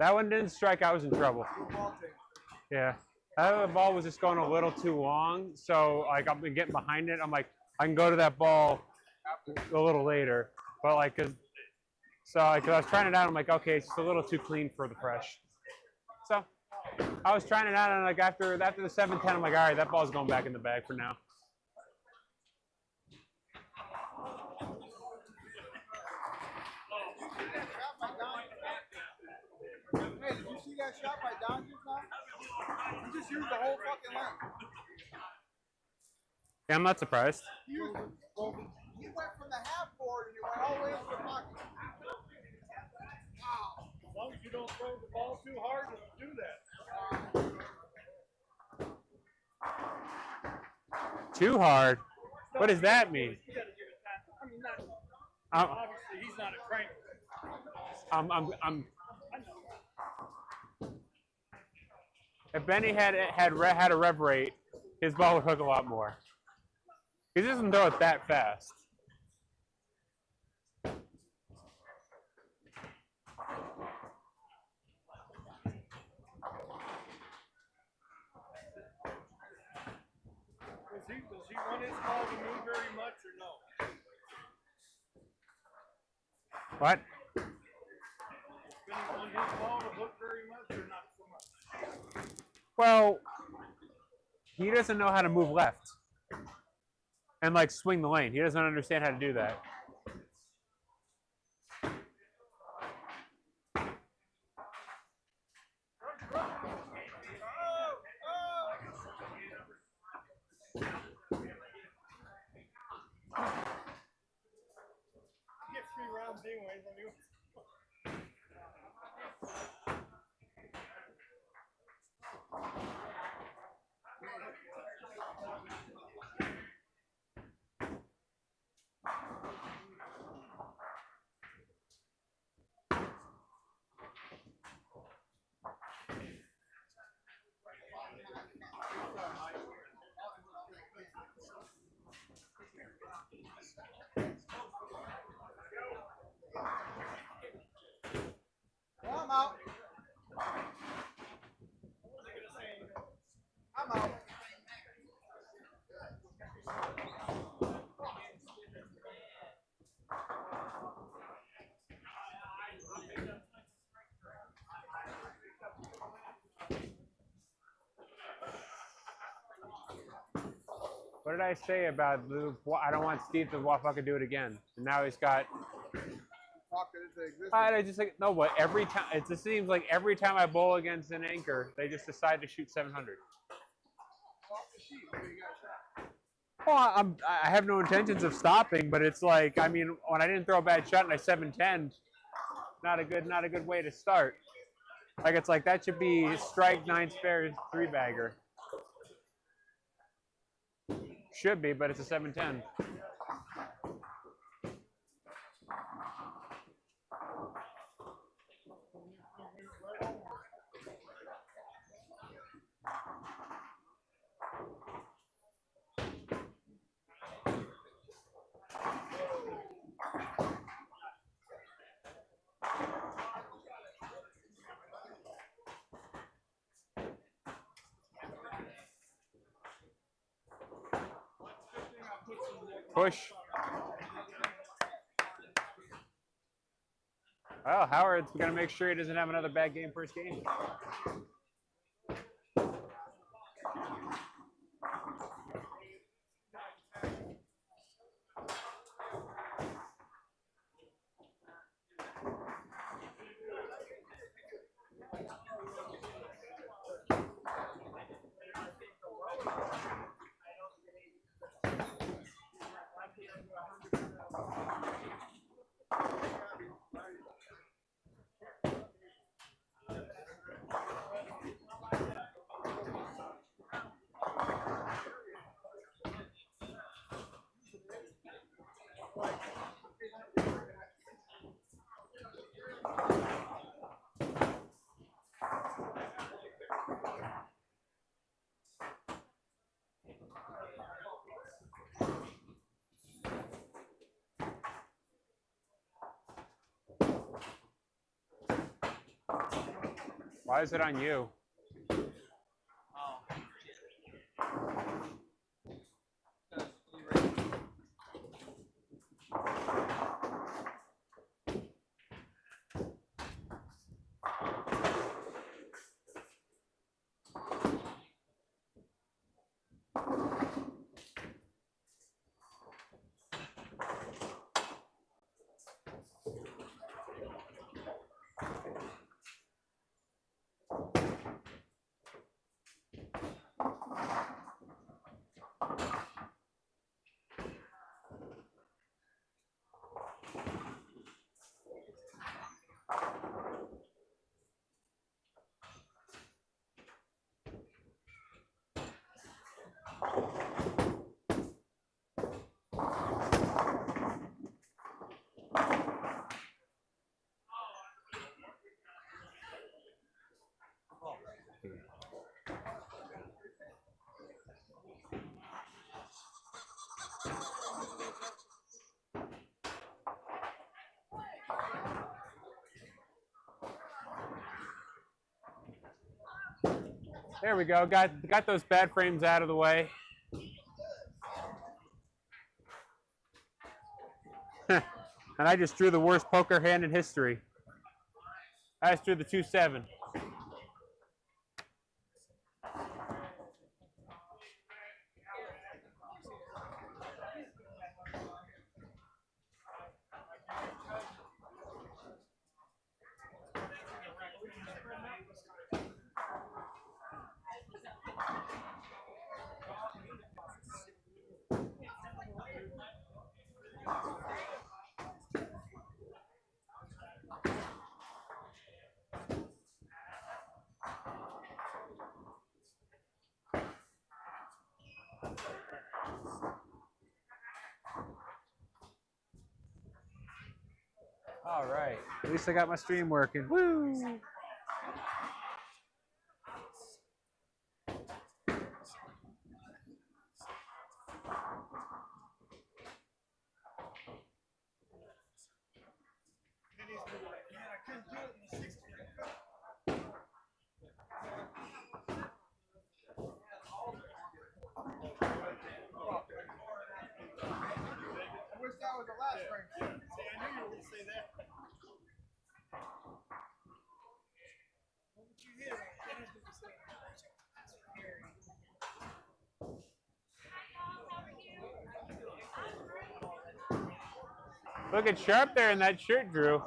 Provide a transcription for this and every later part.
That one didn't strike. I was in trouble. Yeah. That ball was just going a little too long. So, like, I've been getting behind it. I'm like, I can go to that ball a little later. But, like, cause I was trying it out. I'm like, okay, it's just a little too clean for the fresh. So, I was trying it out. And, like, after the 7-10, I'm like, all right, that ball's going back in the bag for now. Hey, did you see that shot by Don just now? He just used the whole fucking length. Yeah, I'm not surprised. He went from the half board and he went all the way into the pocket. Wow. As long as you don't throw the ball too hard, it'll do that. Too hard? What does that mean? I mean, obviously he's not a crank. If Benny had a rev rate, his ball would hook a lot more. He doesn't throw it that fast. Does he want his ball to move very much or no? What? Does he want his ball to hook very much or not so much? Well, he doesn't know how to move left and like swing the lane. He doesn't understand how to do that. I'm out. I'm out. What did I say about I don't want Steve to fucking do it again? And now he's got. I just like no, but every time it just seems like every time I bowl against an anchor, they just decide to shoot 700. Well, I have no intentions of stopping, but it's like I mean, when I didn't throw a bad shot and I 7-10, not a good way to start. Like it's like that should be strike 9 spare 3-bagger. Should be, but it's a 7-10. Push. Well, Howard's going to make sure he doesn't have another bad game first game. Why is it on you? There we go. Got those bad frames out of the way. And I just drew the worst poker hand in history. I just drew the 2-7. All right. At least I got my stream working. Woo! I wish that was the last frame. See, I knew you were going to say that. What would you hit? Kenny's going to say Looking sharp there in that shirt, Drew.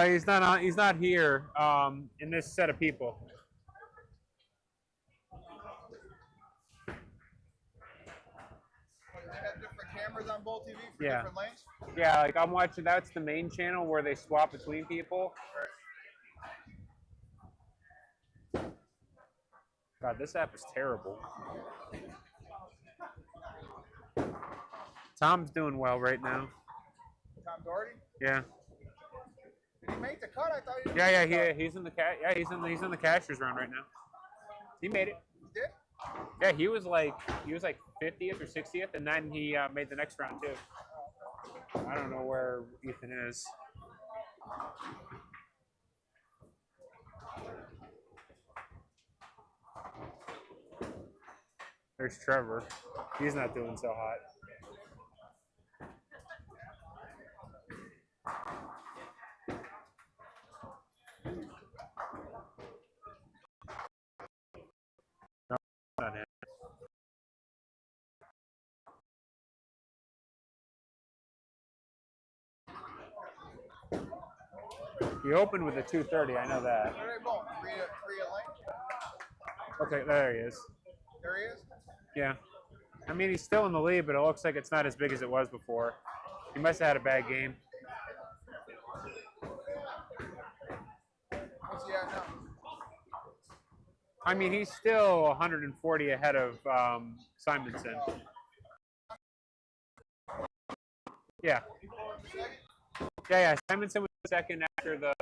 He's not on. He's not here in this set of people. They have different cameras on Bolt TV for Yeah. different lanes. Yeah, like I'm watching. That's the main channel where they swap between people. God, this app is terrible. Tom's doing well right now. Tom Doherty. Yeah. Did he make the cut? I thought he didn't Yeah, make the cut. he's in the he's in the cashier's run right now. He made it. He did? Yeah, he was like 50th or 60th, and then he made the next round too. I don't know where Ethan is. There's Trevor. He's not doing so hot. No, not him. He opened with a 230. I know that. Where are they going? Three a lane? Okay, there he is. There he is? Yeah. I mean, he's still in the lead, but it looks like it's not as big as it was before. He must have had a bad game. What's he at now? I mean, he's still 140 ahead of Simonson. Yeah. Yeah. Simonson was second after the.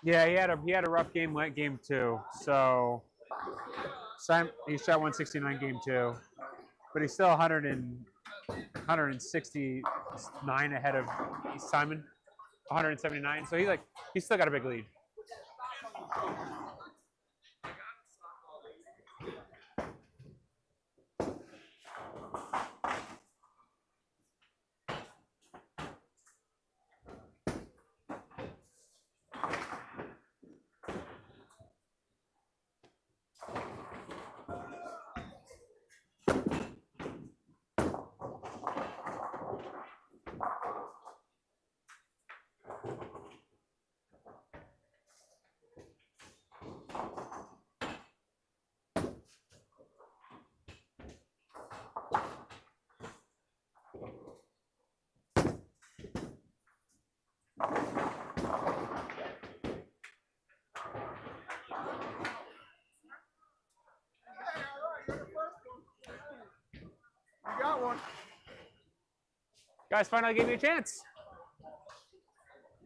Yeah, he had a rough game game 2. So he shot 169 game 2, but he's still 169 ahead of Simon, 179. So he's still got a big lead. You got one. Guys, finally gave me a chance.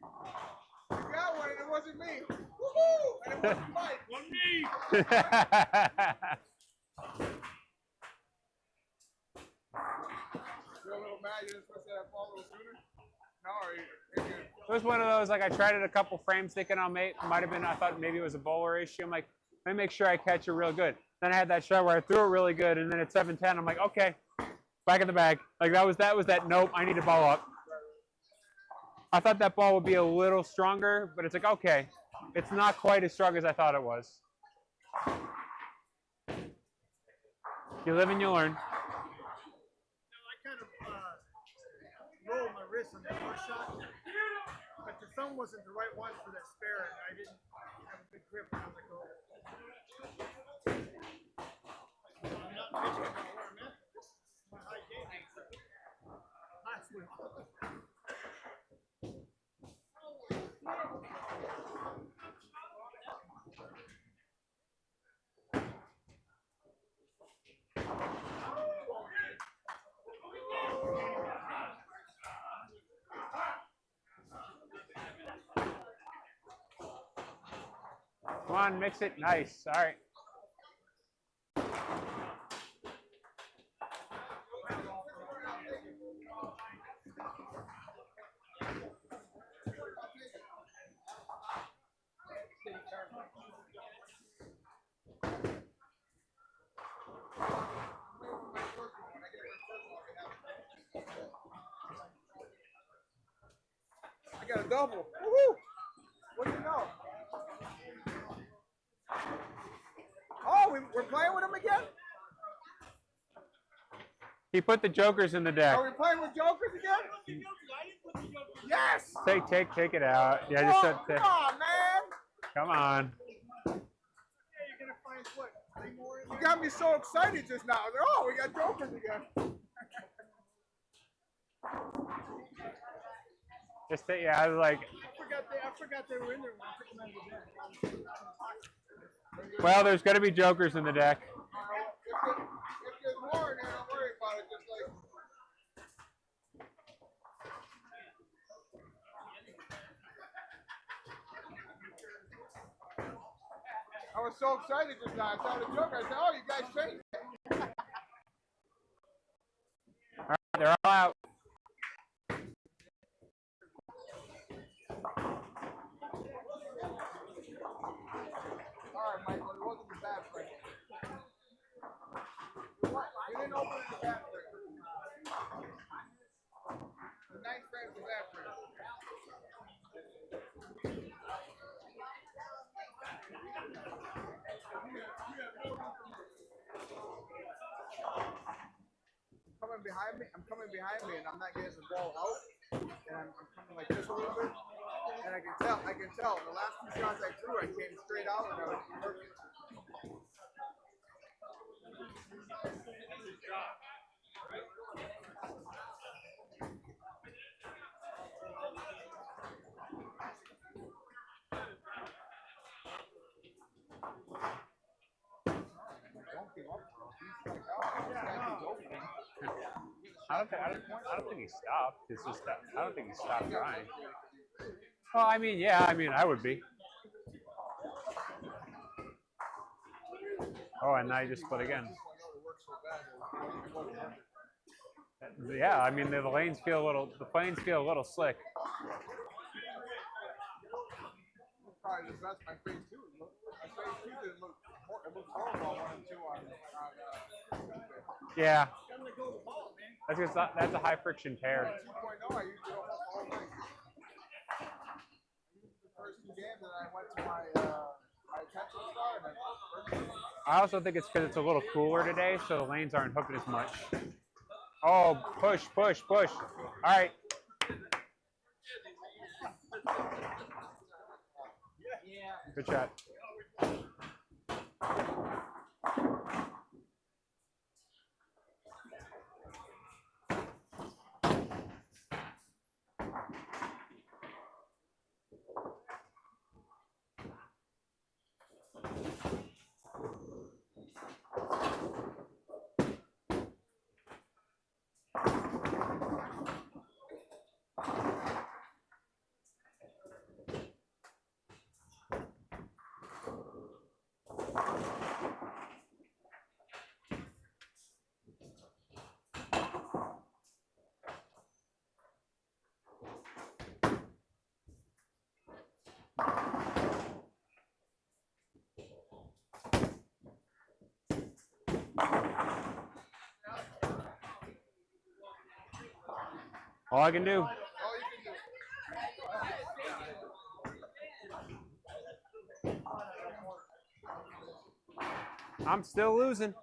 You got one, and it wasn't me. Woohoo! And it wasn't Mike. One me. You're a little mad. You're supposed to have fall a little sooner. No, or you're good. It was one of those, like, I tried it a couple frames thinking might have been, I thought maybe it was a bowler issue. I'm like, let me make sure I catch it real good. Then I had that shot where I threw it really good, and then at 7:10, I'm like, okay, back in the bag. Like, that was that nope, I need to ball up. I thought that ball would be a little stronger, but it's like, okay, it's not quite as strong as I thought it was. You live and you learn. I kind of rolled my wrist on that first shot, but the thumb wasn't the right one for that spare, and I didn't have a good grip. And I was like, oh. I'm not pitching about where I'm at. This is my high game. Last week. Come on, mix it. Nice. All right. I got a double. Woohoo! What do you know? Oh, we're playing with him again? He put the jokers in the deck. Are we playing with jokers again? Yes! Take it out. Yeah, just Oh, come on, man! come on. Yeah, you're going to find what? 3 more in You there? got me so excited just now. I was like, oh, we got jokers again. Yeah, I was like, I forgot they were in there when I took them out of the deck. well, there's gonna be jokers in the deck. If there's more in there, don't worry about it. Just like. I was so excited just now. I saw the joker. I said, oh, you guys changed it. All right, they're all out. All right, Michael, it wasn't the bad frame. You didn't open it the bad frame. The 9th frame's the bad frame. I'm coming behind me, and I'm not getting the ball out, and I'm coming like this a little bit, and I can tell. The last 2 shots I threw, I came straight out, and I was perfect. I don't think he stopped. It's just that I don't think he stopped trying. Well, I mean, yeah, I mean, I would be. Oh, and now you just split again. Yeah, I mean, the lanes feel a little, the planes feel a little slick. Probably the best. My phase two. My phase two didn't look. It looked horrible on 1 and 2 on. Yeah. That's because that's a high friction tear. 2.0, I used it almost all night. The first 2 games, and I went to my attention star, and then I also think it's because it's a little cooler today, so the lanes aren't hooking as much. Oh, push, push, push. All right. Good shot. All I can do. I'm still losing.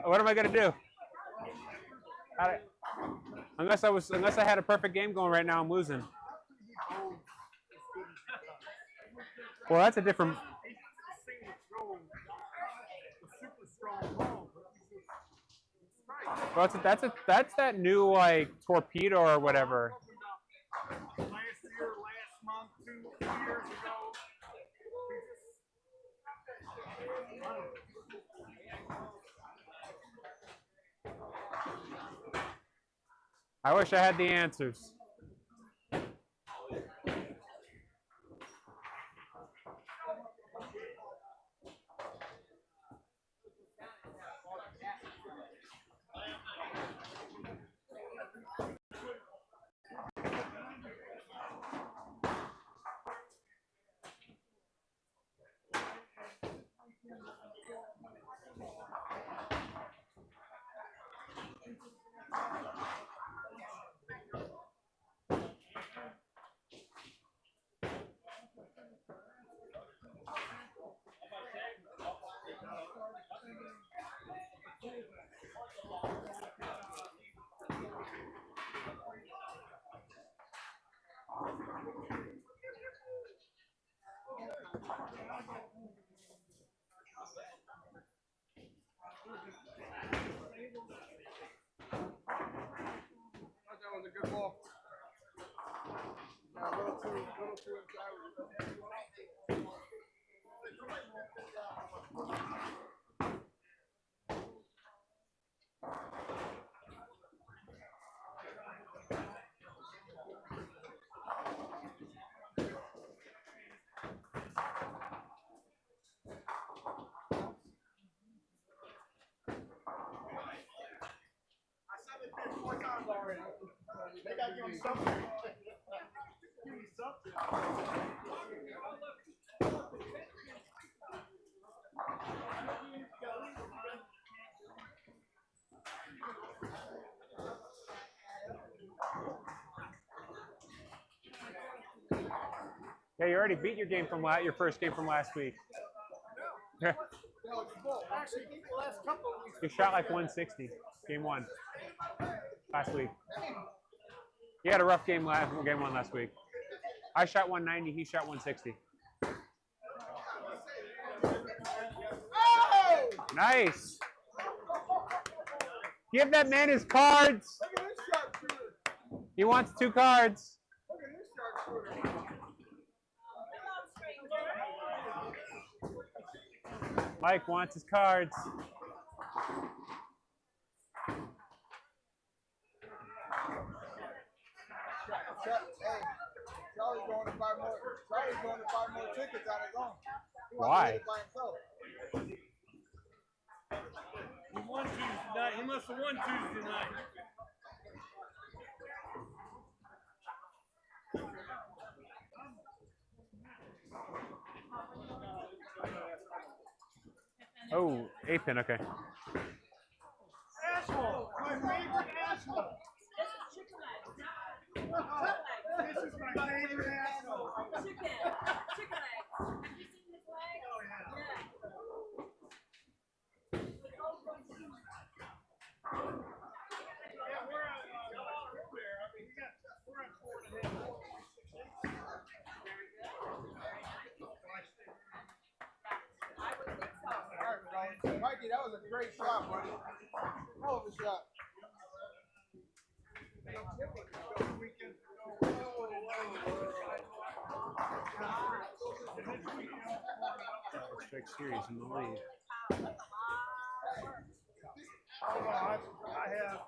What am I gonna do? Unless I had a perfect game going right now, I'm losing. Well, that's a different. Well, that's that new like torpedo or whatever. Last year, last month, 2 years ago. I wish I had the answers. that was a good ball. Yeah, a little too inside. They gotta give him something. Give him something. Yeah, you already beat your game from your first game from last week. Yeah. Actually, the last couple of weeks. You shot like 160, game one, last week. He had a rough game one last week. I shot 190, he shot 160. Oh! Nice. Give that man his cards. Look at this sharpshooter. He wants 2 cards. Look at this sharpshooter. Mike wants his cards. Hey, Charlie's going to buy more. Charlie's going to buy more tickets on his own. He wants Why? to hit it by himself. He won Tuesday night. He must have won Tuesday night. Oh, 8-pin, okay. Asshole! My favorite asshole! This is my favorite asshole! Chicken leg. Have you seen his leg? Oh, yeah. Yeah, we're at there. I mean, we're at 4.5. I would think so. All right, Charlie. Mikey, that was a great shot, buddy. Hell of a shot. Strike series in the lead. Hold on, I have.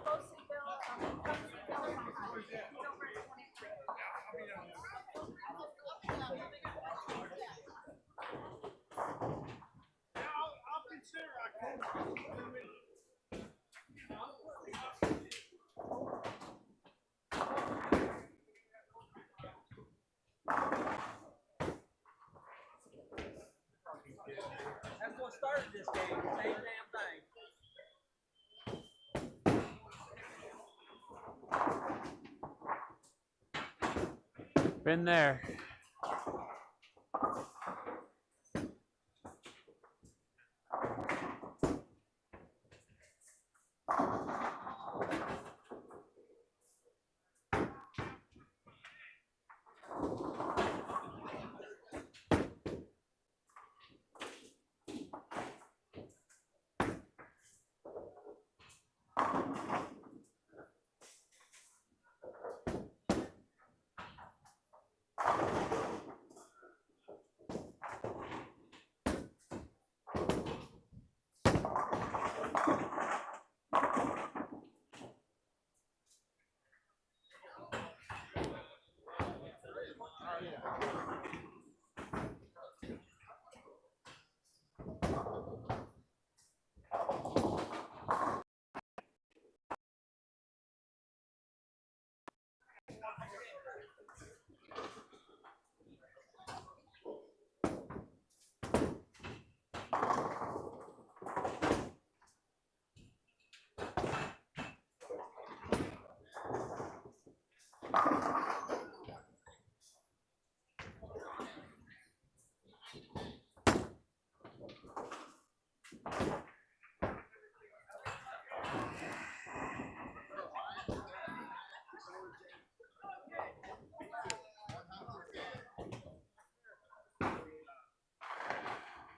Go see Bill. Come see Bill. He's over at 23. Yeah, I'll consider October. That's what started this game, the same damn thing. Been there.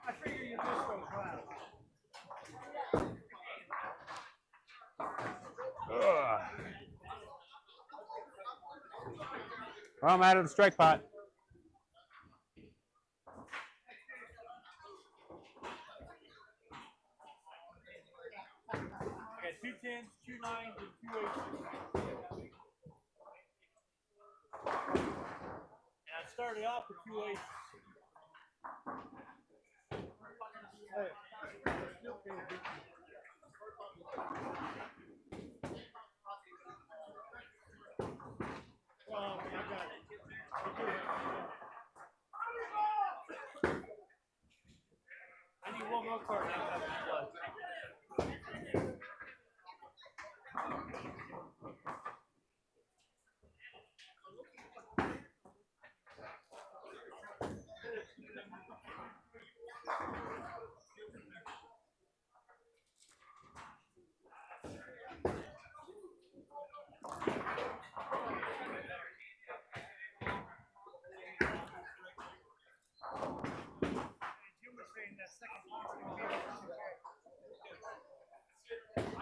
I figure you just go class. Ugh. Well, I'm out of the strike pot. I got 2 10s, 2 9s, and 2 8s. And I started off with 2 8s. Hey, still can't beat you. Well, I got it. I need one more card now.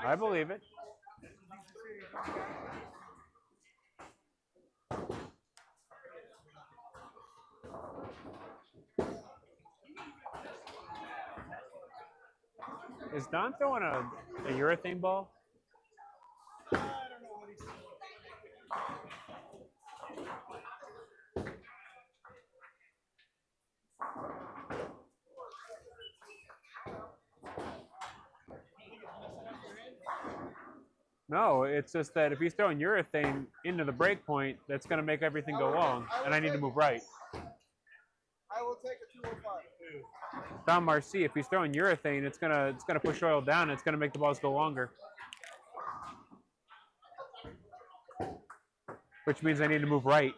I believe it. Is Don throwing a urethane ball? I don't know what he's doing. No, it's just that if he's throwing urethane into the break point, that's going to make everything go long, and I need to move right. I will take a 205. Don Marcy, if he's throwing urethane, it's gonna push oil down. It's gonna make the balls go longer, which means I need to move right.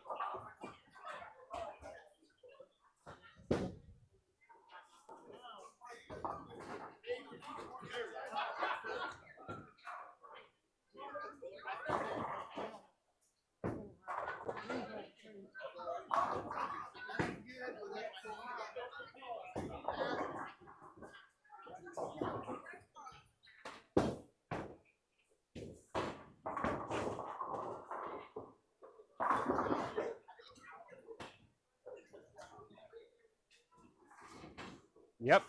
Yep.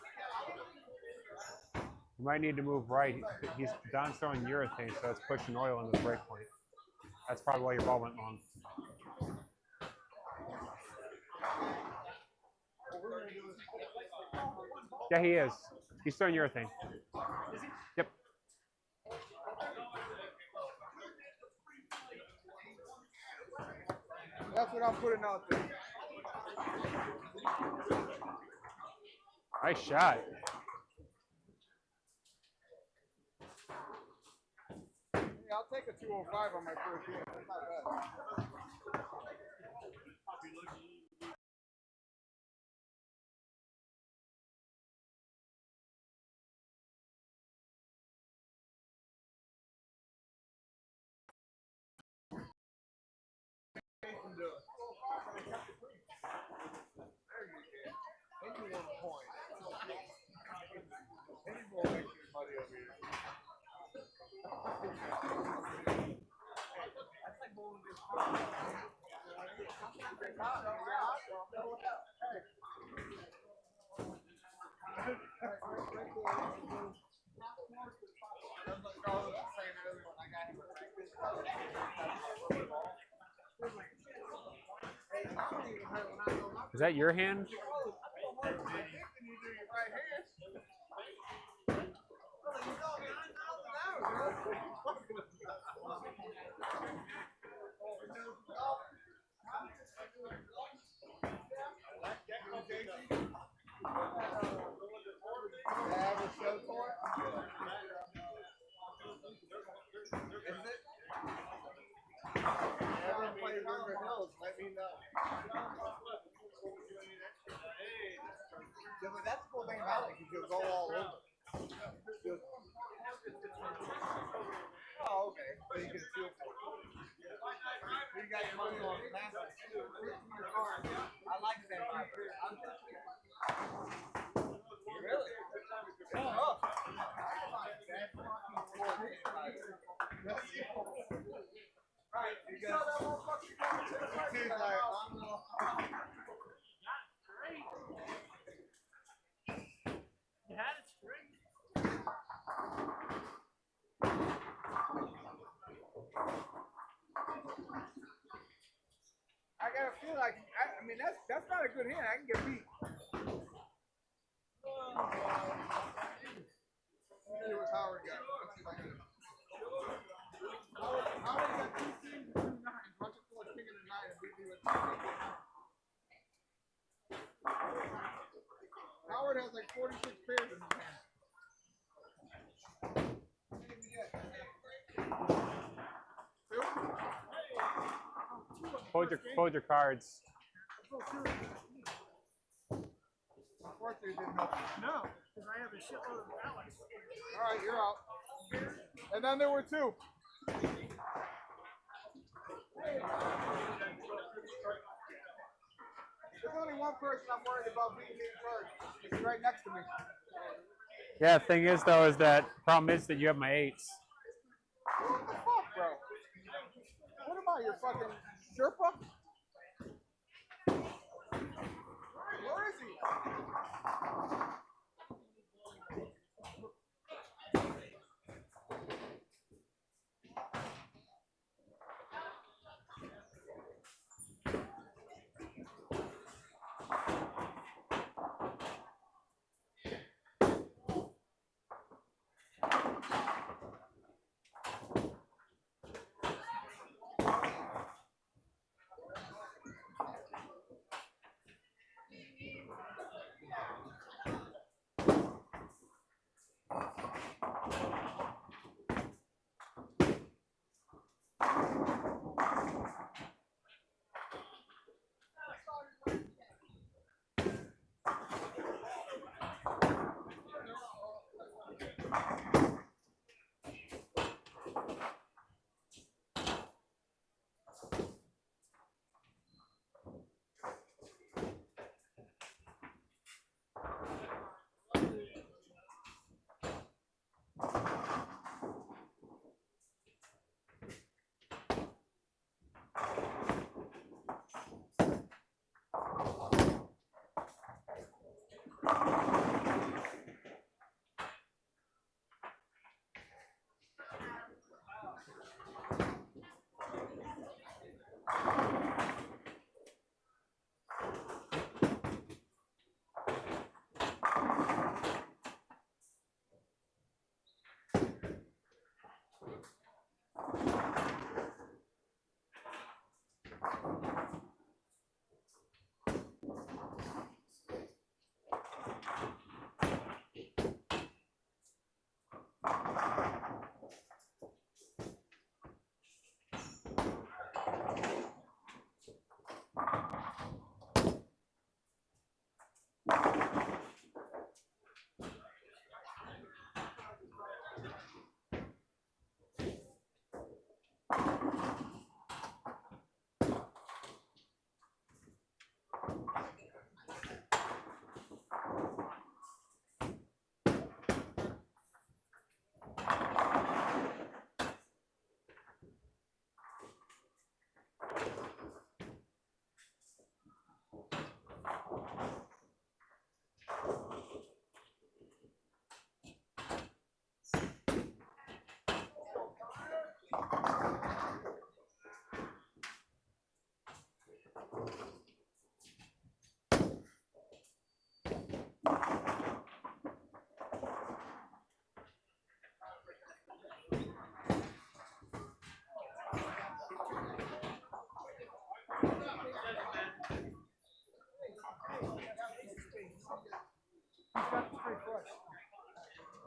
You might need to move right. Don's throwing urethane, so it's pushing oil into the break point. That's probably why your ball went long. Yeah, he is. He's throwing urethane. Yep. That's what I'm putting out there. Nice shot. Yeah, I'll take a 205 on my first game. That's not bad. Is that your hand? Yeah, but that's the cool thing about it, because you'll go all over. Oh, okay. So you can feel for it. You got your money on that. I like that. Really? Oh. Right, you got that You had it straight. I gotta feel like I mean that's not a good hand. I can get beat. It was Howard got. Let's see if I can. Howard got 2 things and 2 nines. Watch it pull a king and a 9 and beat me with 2 things. Howard has like 46 pairs in his hand. Hold your cards. Unfortunately, it didn't help. No, because I have a shitload of Alex. All right, you're out. And then there were 2. There's only one person I'm worried about being first. He's right next to me. Yeah, the thing is though, is that problem is that you have my 8s. What the fuck, bro? What am I, your fucking Sherpa? Where is he?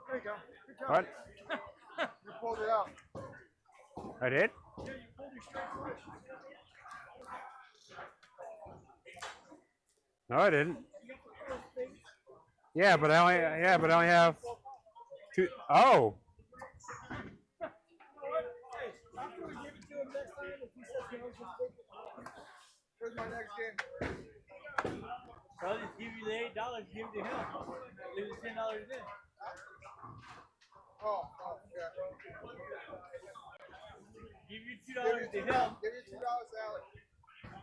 There you go. Good job. What? You pulled it out. I did? Yeah, you pulled your straight flush. No, I didn't. Yeah, but I only have two. Oh. After we give it to him next time, if he says he knows his thing, Here's my next game. So I'll just give you the $8, give it to him. Leave the $10 in. Oh, yeah. Give you $2 Give to you him, $2, Alex.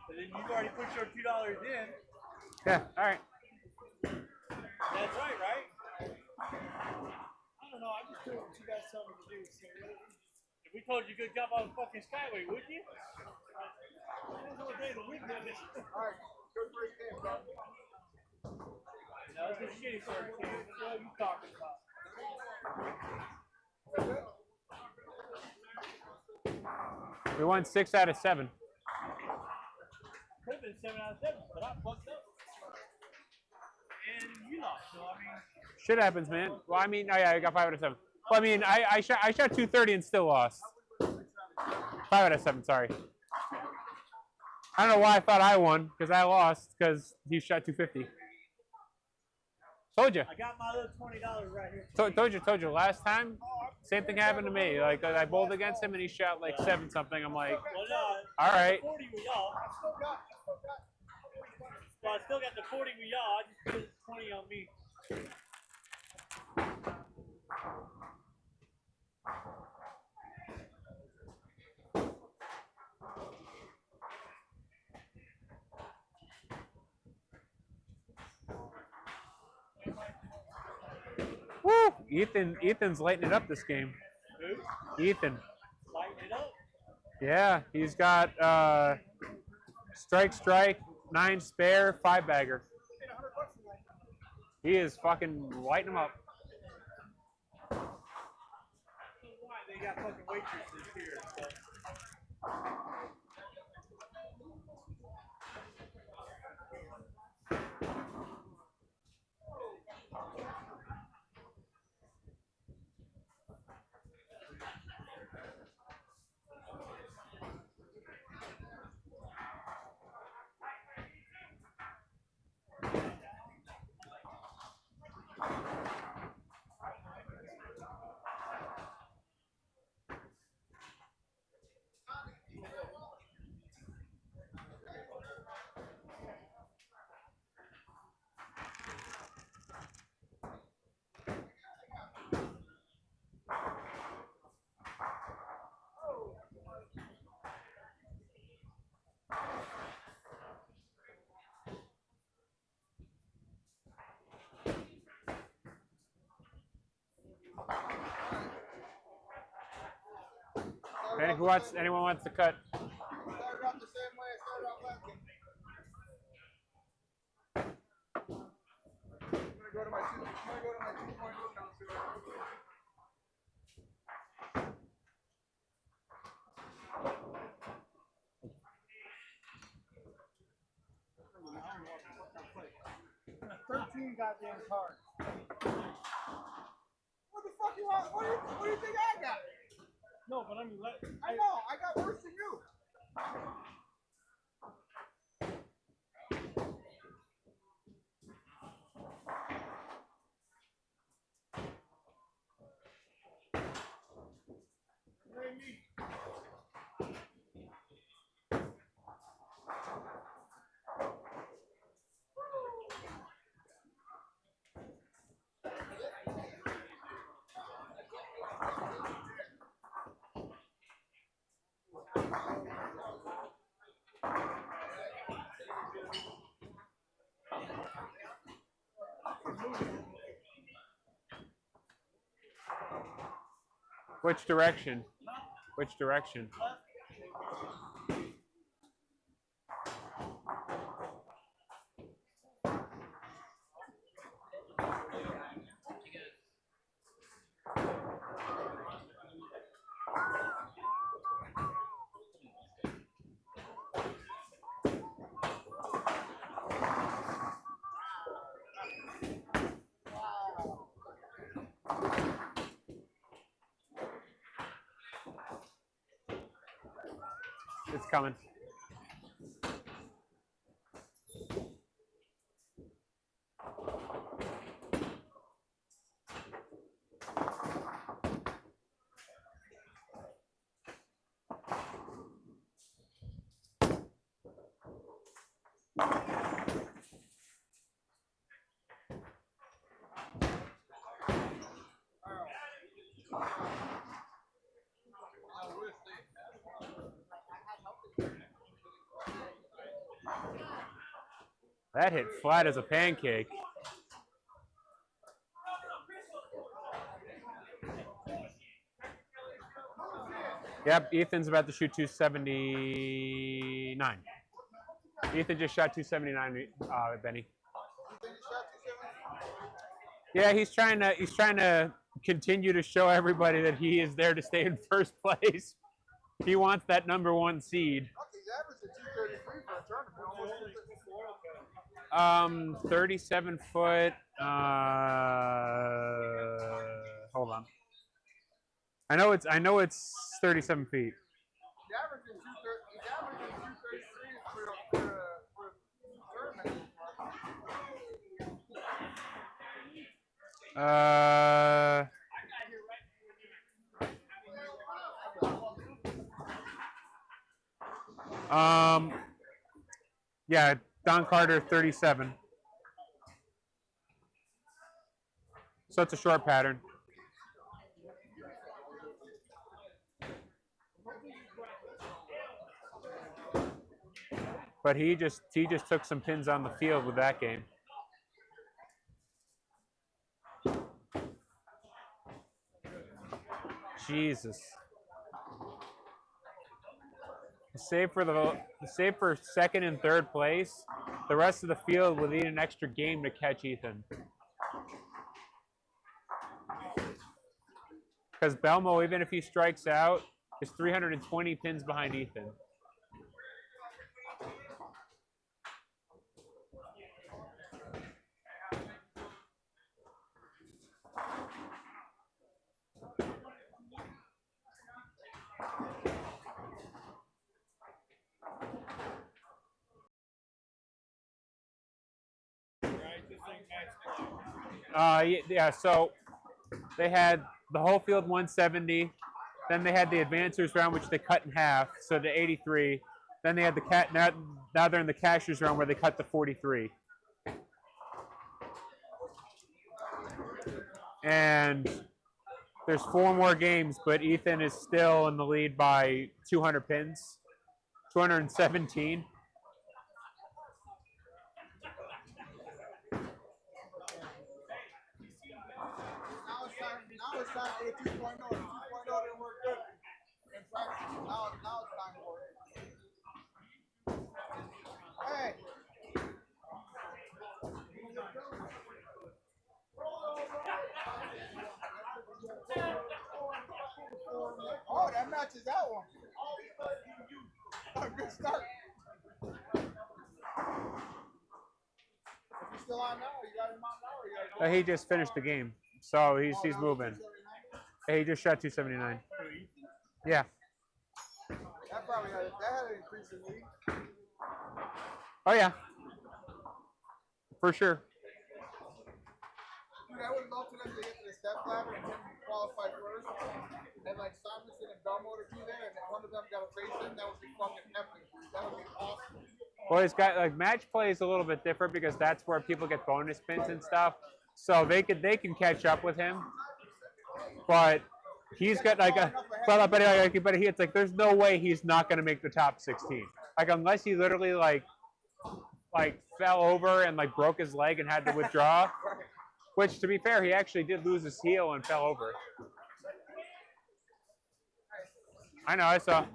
and then you've already put your $2 in. Yeah. All right. That's right, right? I don't know. I'm just doing what you guys tell me to do. So If we told you good job on the fucking Skyway, wouldn't you? depends on what day of the week that is. All right. Good first game, bro. No, it's a shitty first game. What are you talking about? We won 6 out of 7. Could have been 7 out of 7, but I fucked up. And you lost, so I mean. Shit happens, man. Well, I mean, oh yeah, I got 5 out of 7. Well, I mean, I shot 230 and still lost. 5 out of 7. Sorry. I don't know why I thought I won because I lost because he shot 250. Told you. I got my little $20 right here. Told you. Last time, same thing happened to me. Like I bowled against him and he shot like 7 something. I'm like, Well, no, all right. 40 with y'all. Well, I still got the 40 with y'all. I just put 20 on me. Woo! Ethan's lighting it up this game. Who? Ethan. Lighten it up. Yeah, he's got strike, 9 spare, 5 bagger. He is fucking lighting them up. Why? They got fucking waitresses here. So. Anyone wants to cut? Started off the same way I started off last game. I'm gonna go to my 2-point hook now. See what happens. Goddamn cards. What the fuck you want? What do you think I got? No, but I mean, I know, I got worse than you. Which direction? Which direction? It's coming. That hit flat as a pancake. Yep, Ethan's about to shoot 279. Ethan just shot 279, Benny. Yeah, he's trying to continue to show everybody that he is there to stay in first place. He wants that #1 seed. He's averaging 233 for a tournament. 37 foot. Hold on. I know it's 37 feet. He's averaging 233 for a tournament. Yeah, Don Carter 37. So it's a short pattern. But he just took some pins on the field with that game. Jesus. Save for second and third place. The rest of the field will need an extra game to catch Ethan. Because Belmo, even if he strikes out, is 320 pins behind Ethan. Yeah, so they had the whole field 170. Then they had the advancers round, which they cut in half, so to 83. Then they had the now they're in the cashers round where they cut to 43. And there's 4 more games, but Ethan is still in the lead by 200 pins, 217. Now it's time for the 2.0. The 2.0 didn't work good in practice. Now now it's time for it. Hey. Oh, that matches that one. Good start. You still on now? Or you got him on now? Or you got He just finished the game, so he's moving. He just shot 279. Yeah. That probably had an increase in league. Oh yeah. For sure. Dude, I would love for them to get to the step ladder and him qualify first. And like Simonson and Belmo to be there, and one of them got a face in. That would be fucking epic. That would be awesome. Well, he's got like match play is a little bit different because that's where people get bonus pins and stuff. So they can catch up with him. But he's got like but it's like there's no way he's not gonna make the top 16. Like unless he literally like fell over and like broke his leg and had to withdraw. Which to be fair, he actually did lose his heel and fell over. I know, I saw.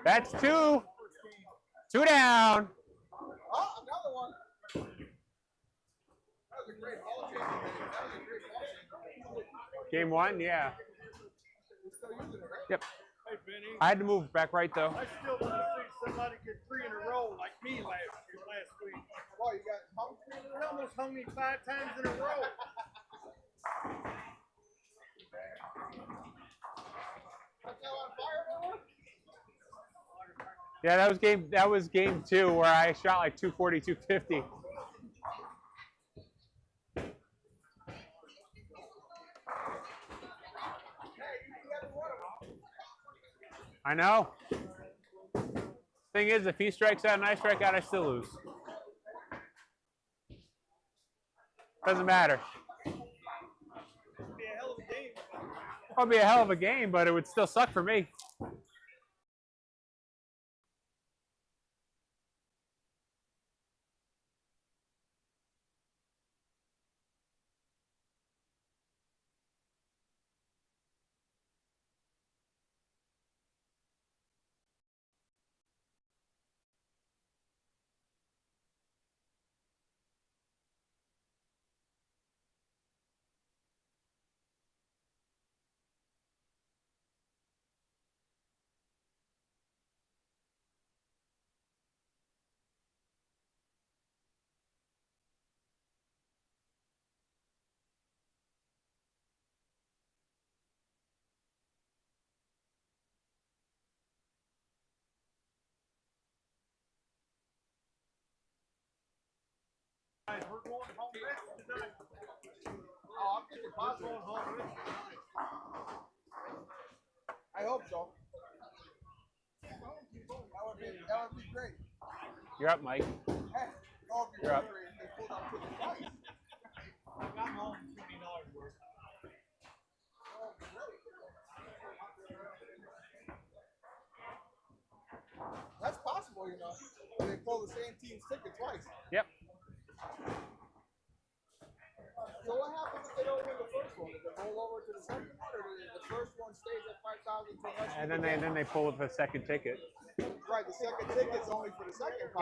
That's two. Two down. Oh, another one. That was a great ball change. That was a great ball change. Game one, yeah. You're still using it, right? Yep. Hey, Benny. I had to move back right though. I still want to see somebody get 3 in a row like me last week. Oh, you got hung? He almost hung me 5 times in a row. That's how on fire that one? Yeah, that was game two where I shot like 240, 250. I know. Thing is, if he strikes out and I strike out, I still lose. Doesn't matter. It'd be a hell of a game. It'll be a hell of a game, but it would still suck for me. Guys, we're going home rich tonight. Oh, I'm thinking We're positive. going home rich tonight. I hope so. That would be great. You're up, Mike. Hey, go if You're up. hungry and they pulled out chicken twice. I got home $50 worth. Well, you know, they pull the same team's ticket twice. Yep. So what happens if they don't win the first one? Does it roll over to the second one, or the first one stays at 5,000 till next And week? then they pull the second ticket. Right, the second ticket's only for the second pot,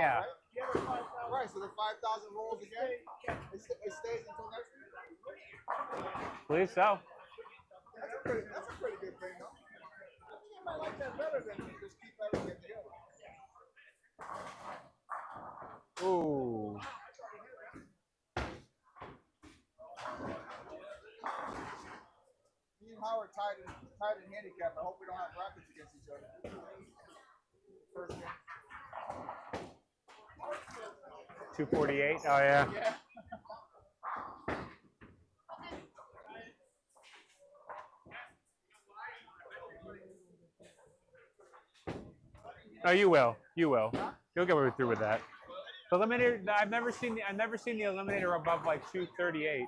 Yeah. right? Right, so the 5,000 rolls again. It stays until next week. Believe so. That's a pretty good thing, though. I think I might like that better than just keep everything together. Ooh. Me and Howard tied in handicap. I hope we don't have brackets against each other. First game. 248. Oh yeah. Yeah. Oh, you will. You will. You'll get through with that. The eliminator. I've never seen the eliminator above like 238.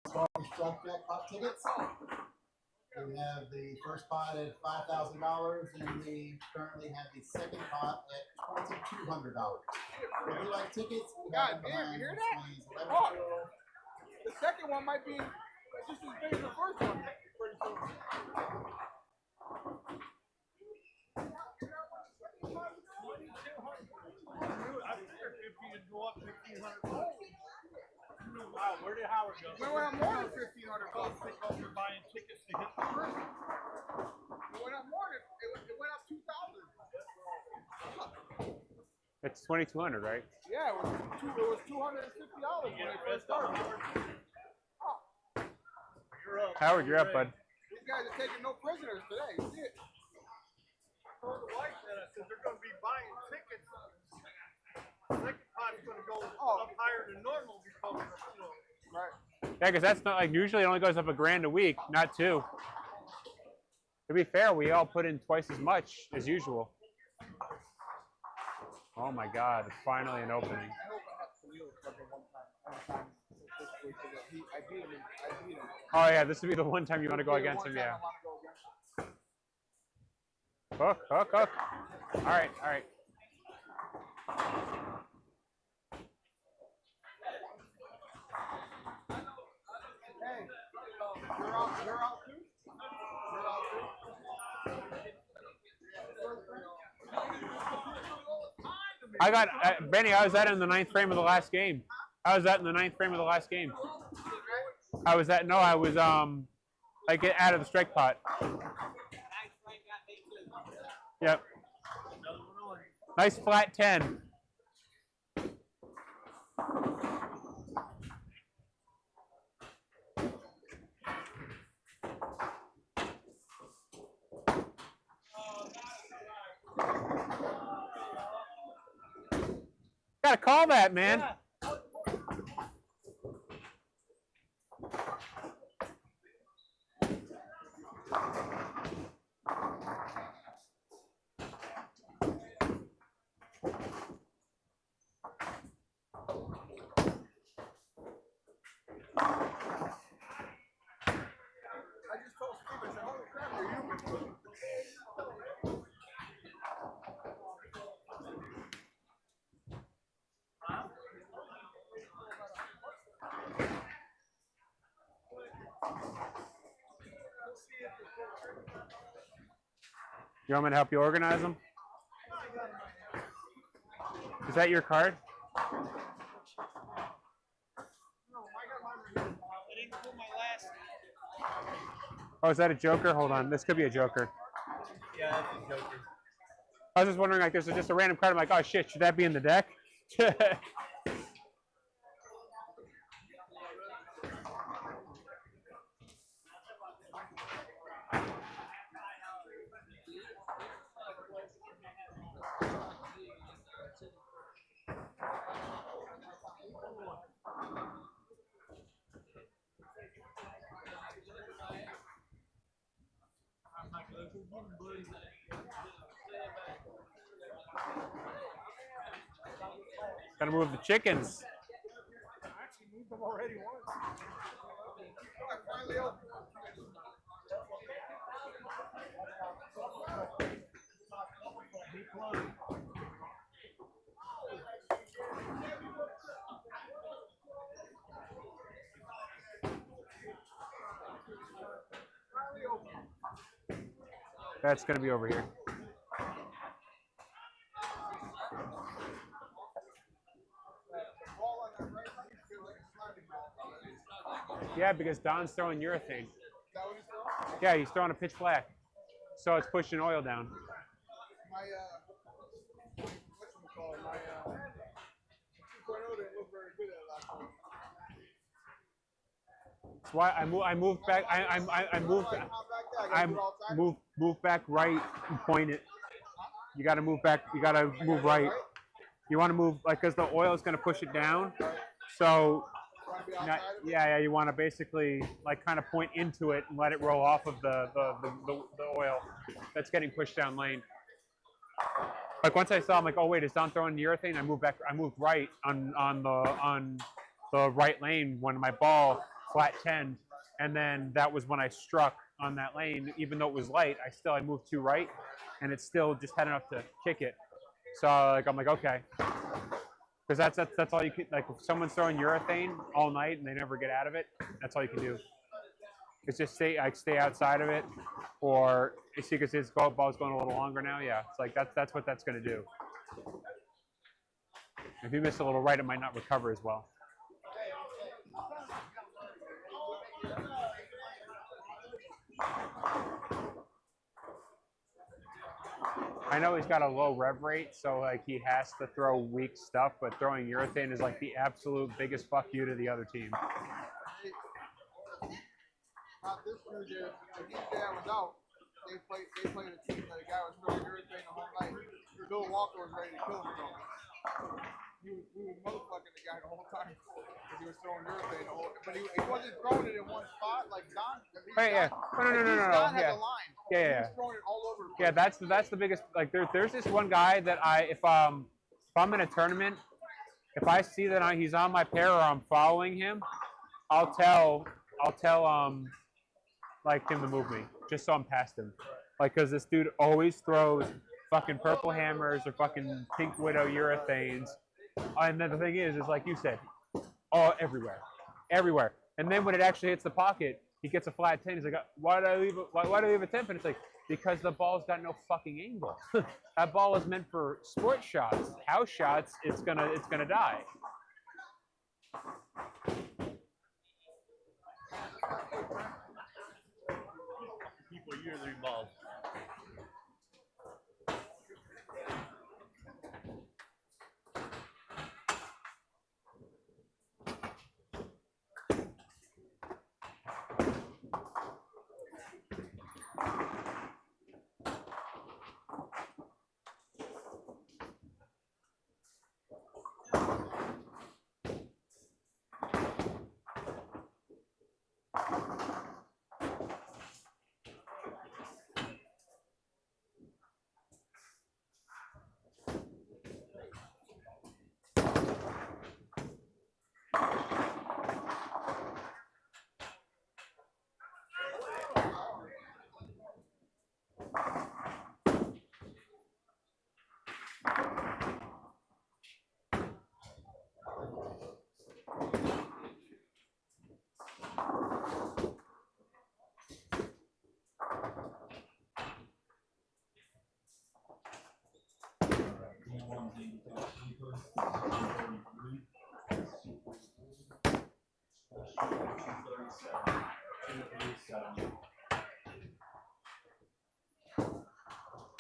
Strike jackpot tickets. We have the first pot at $5,000, and we currently have the second pot at $2,200. If you like tickets, we God have them damn, you behind hear which that? means Oh. 11 euro. The second one might be just as big as the first one. Pretty soon. I figured 50 would go up 1,500. Wow, where did Howard go? We went up more than 1,500 bucks. Pick up your buying tickets to hit the first. It went up more than it went up 2,000. It's 2,200, right? Yeah, it was $250 when Get they a first best on started. Howard. You're up. Howard, you're up, bud. These guys are taking no prisoners today. You see it? I told the wife that I said they're going to be buying tickets. Second pot's going to go up higher than normal because of the flow. Right. Yeah, because that's not like usually it only goes up $1,000 a week, not two. To be fair, we all put in twice as much as usual. Oh my God! It's finally an opening. I hope I have Khalil fucking one time this week. I beat him. Oh yeah, this would be the one time you want to go against him. Yeah. Hook, hook, hook. All right, all right. Hey, you're out too? You're out too? I got Benny. I was at in the 9th frame of the last game. I was at in the 9th frame of the last game. I was at. No, I was like out of the strike pot. Yep. Nice flat 10. Gotta call that, man. I just told Steve, I said, holy crap, you're human. You want me to help you organize them? Is that your card? I didn't pull my last. Oh, is that a joker? Hold on. This could be a joker. Yeah, that's a joker. I was just wondering, like, there's just a random card. I'm like, oh shit, should that be in the deck? Gotta move the chickens. I actually moved them already once. Finally open. That's gonna be over here. Yeah, because Don's throwing urethane. Yeah, he's throwing a pitch black. So it's pushing oil down. My, whatchamacallit, my, 2.0 didn't look very good at last time. That's why I moved back. I moved back right and point it. You gotta move back. You gotta move right. You want to move like because the oil is gonna push it down. So yeah, you want to basically like kind of point into it and let it roll off of the oil that's getting pushed down lane. Like once I saw, I'm like, oh wait, is Don throwing the urethane? I moved back. I moved right on the right lane when my ball flat 10'd, and then that was when I struck on that lane. Even though it was light, I moved too right, and it still just had enough to kick it. So like I'm like okay, because that's all you can, like if someone's throwing urethane all night and they never get out of it, that's all you can do. It's just stay outside of it, or you see because his ball's going a little longer now. Yeah, it's like that's what that's going to do. If you miss a little right, it might not recover as well. I know he's got a low rev rate, so like he has to throw weak stuff, but throwing urethane is like the absolute biggest fuck you to the other team. Not this New Year. The New Year I was out. They played a team that a guy was throwing urethane the whole night. Bill Walker was ready to kill himself. We was motherfucking the guy the whole time because he was throwing urethane the whole. But he wasn't throwing it in one spot like Don. Right? Yeah. No. Don has Yeah. a line. Yeah. He was throwing it all over the place. Yeah, that's the biggest. Like there's this one guy that if I'm in a tournament, if I see that he's on my pair or I'm following him, I'll tell like him to move me just so I'm past him. Like because this dude always throws fucking purple hammers or fucking pink widow urethanes. And then the thing is like you said, all everywhere. And then when it actually hits the pocket, he gets a flat 10. He's like, why do I leave a 10? And it's like, because the ball's got no fucking angle. That ball is meant for sport shots. House shots, it's gonna die. People usually balls.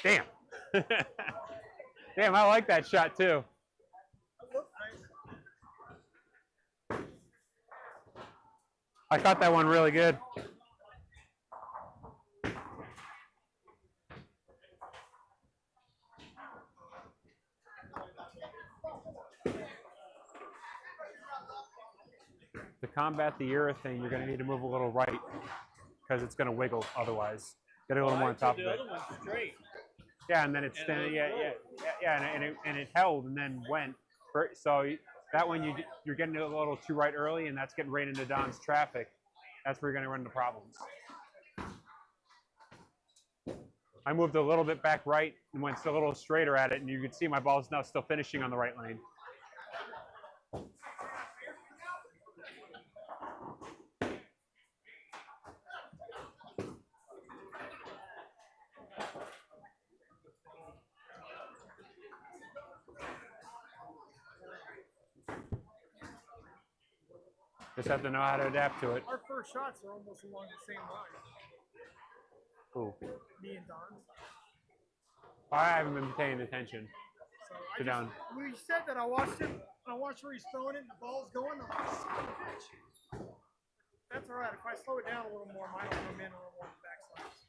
Damn. Damn, I like that shot too. I caught that one really good. To combat the urethane, you're going to need to move a little right because it's going to wiggle otherwise. Get a little more on top of it. The other one's straight. Yeah, and then it's and it held and then went. That one you're getting a little too right early, and that's getting right into Don's traffic. That's where you're going to run into problems. I moved a little bit back right and went a little straighter at it, and you can see my ball is now still finishing on the right lane. Just have to know how to adapt to it. Our first shots are almost along the same line. Cool. Me and Don's. I haven't been paying attention. So Don. We said that I watched him. I watched where he's throwing it and the ball's going. I'm like, son of a bitch. That's all right. If I slow it down a little more, mine will come in a little more on the backslides.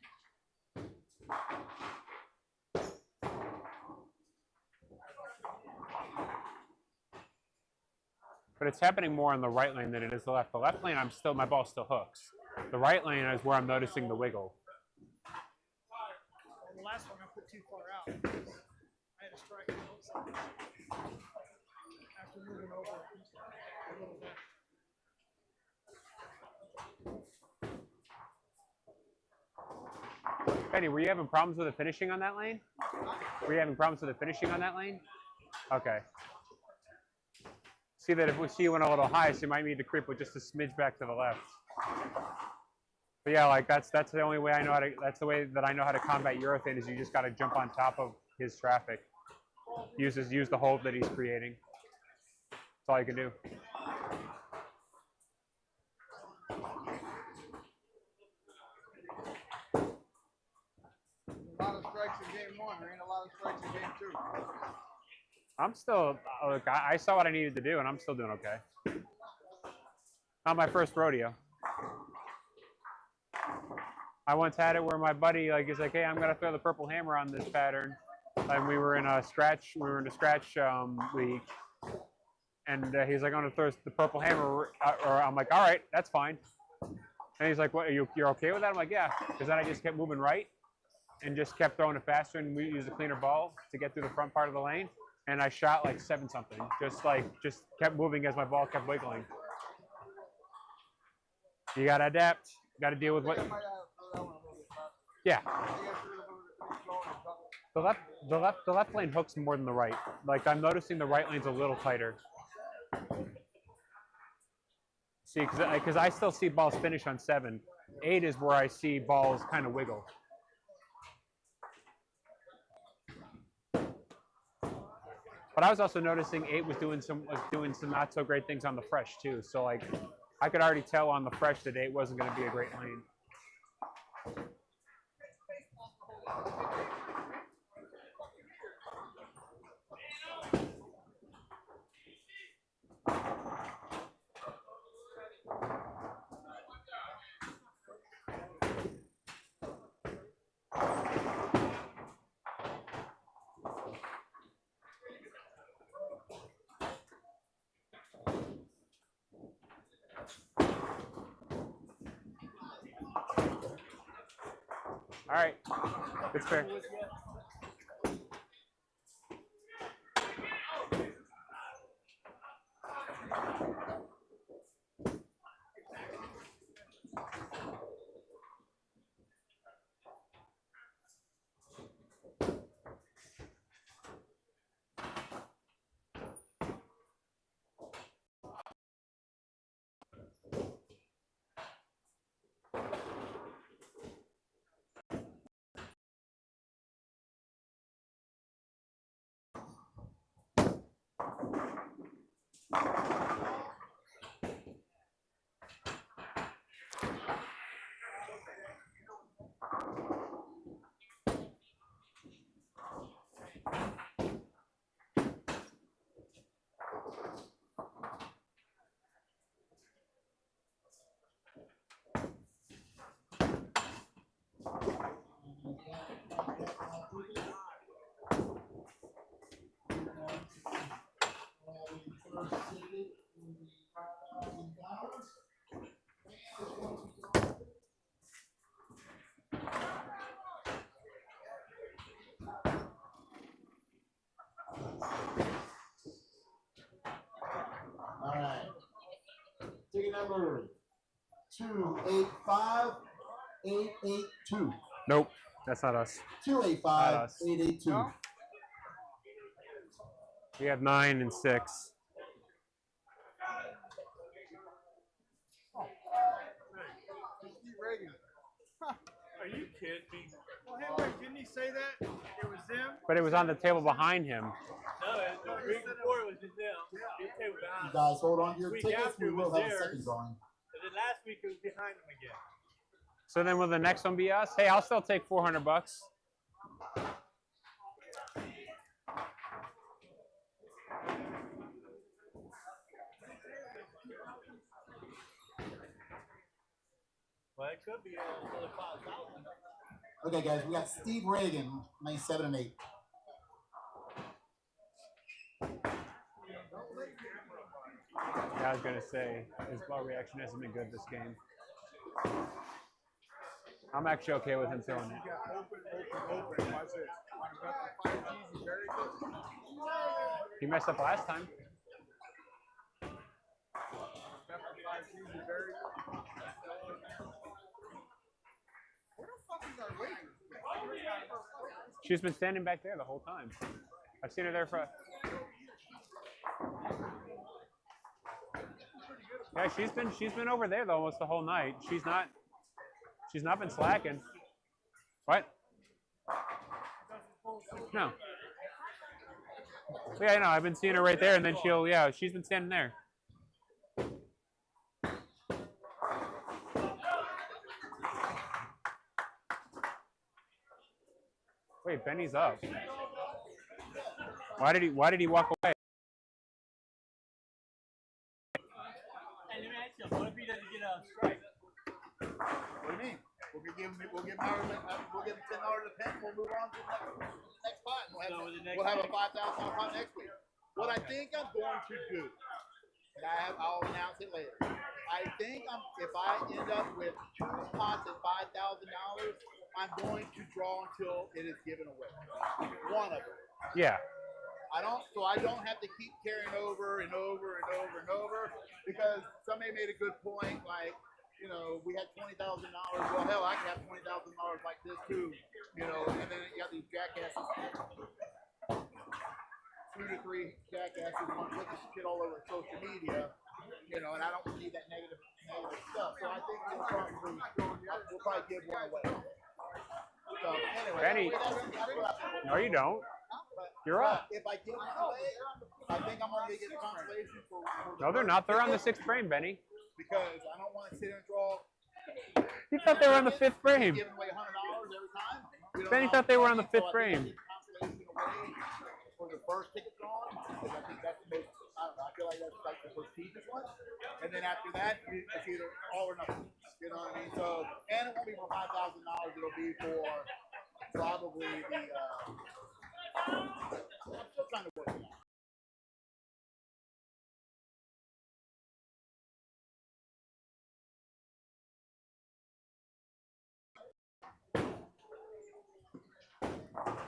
But it's happening more on the right lane than it is the left. The left lane, my ball still hooks. The right lane is where I'm noticing the wiggle. And the last one I put too far out. I had a strike on both sides. After moving over a little bit. Benny, were you having problems with the finishing on that lane? Were you having problems with the finishing on that lane? Okay. See that if we see you went a little high, so you might need to creep with just a smidge back to the left. But yeah, like that's the only way I know how to. That's the way that I know how to combat urethane is you just got to jump on top of his traffic. Use the hold that he's creating. That's all you can do. A lot of strikes in game one. There ain't a lot of strikes in game two. I'm still, look, I saw what I needed to do, and I'm still doing okay. Not my first rodeo. I once had it where my buddy is like, hey, I'm gonna throw the purple hammer on this pattern, and we were in a scratch league, and he's like, I'm gonna throw the purple hammer, or I'm like, all right, that's fine. And he's like, what? You're okay with that? I'm like, yeah, because then I just kept moving right, and just kept throwing it faster, and we used a cleaner ball to get through the front part of the lane. And I shot like 7-something, just kept moving as my ball kept wiggling. You gotta adapt. You gotta deal with what. Yeah. The left lane hooks more than the right. Like I'm noticing the right lane's a little tighter. See, because I still see balls finish on 7. 8 is where I see balls kind of wiggle. But I was also noticing 8 was doing some not so great things on the fresh too. So like I could already tell on the fresh that 8 wasn't going to be a great lane. All right, it's fair. number 285-882. Nope, that's not us. 285-882. No? We have 9 and 6. Steve Reagan. Are you kidding me? Well, hey, wait, didn't he say that? It was them? But it was on the table behind him. No, the week before it was just them. It came You behind. guys hold on to your Week tickets. after We it will was have a theirs. second drawing. And then last week it was behind them again. So then will the next one be us? Hey, I'll still take $400. Well, it could be another 5,000. Okay, guys, we got Steve Reagan, 97 and 8. Yeah, I was gonna say his ball reaction hasn't been good this game. I'm actually okay with him throwing it. Yeah, open. Watch this. Want to bet the 5 G's? He's very good. He messed up last time. Bet the 5 G's. He's very good. Where the fuck is our lady? She's been standing back there the whole time. I've seen her there for. Yeah, she's been over there though almost the whole night. She's not been slacking. What? No. Yeah, I know. I've been seeing her right there, and then she's been standing there. Wait, Benny's up. Why did he walk away? Hey, let me ask you, what if he doesn't get a strike? What do you mean? We'll give him $10 a pen. We'll move on to the next pot. We'll have a $5,000 pot next week. What I think I'm going to do, and I'll announce it later. I think if I end up with 2 pots at $5,000, I'm going to draw until it is given away. One of them. Yeah. I don't have to keep carrying over and over and over and over, because somebody made a good point, like, you know, we had $20,000. Well, hell, I can have $20,000 like this too, you know. And then you got these jackasses, 2 to 3 jackasses want to put this shit all over social media, you know. And I don't see that negative stuff. So I think we'll probably give one away. So anyway, Benny. No, you don't. You're up. If I give one away, I think I'm only gonna get consolation for No, they're not. They're on the 6th frame, Benny. because I don't want to sit and draw. You thought they were on the 5th frame. Giving away $100 every time. We don't Benny know thought they were on the so 5th I think I frame. get consolation away for the first ticket drawing, because I think that's the most. I don't know. I feel like that's like the prestigious one. And then after that, it's either all or nothing. You know what I mean? So, and it won't be for $5,000. It'll be for probably the. I'm still trying to work it out.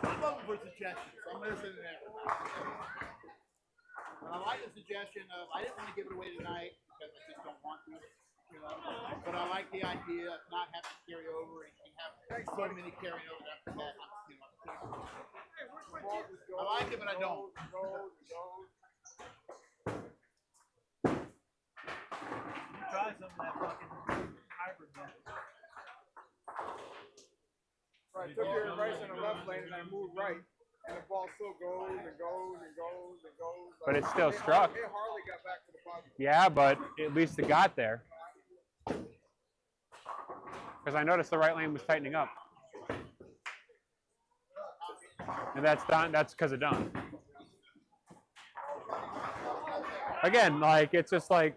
I'm looking for suggestions. I'm listening to everything. I like the suggestion of, I didn't want to give it away tonight because I just don't want to, you know. But I like the idea of not having to carry over and have so many carrying over after that. You know, I like it, but I don't. You try some of that fucking hybrid one. Right, took your advice in the left lane and I moved right. And the ball still goes and goes and goes and goes. But it's still struck. It hardly got back to the bottom. Yeah, but at least it got there. Because I noticed the right lane was tightening up. And that's done. That's because of Don. Again, like, it's just like,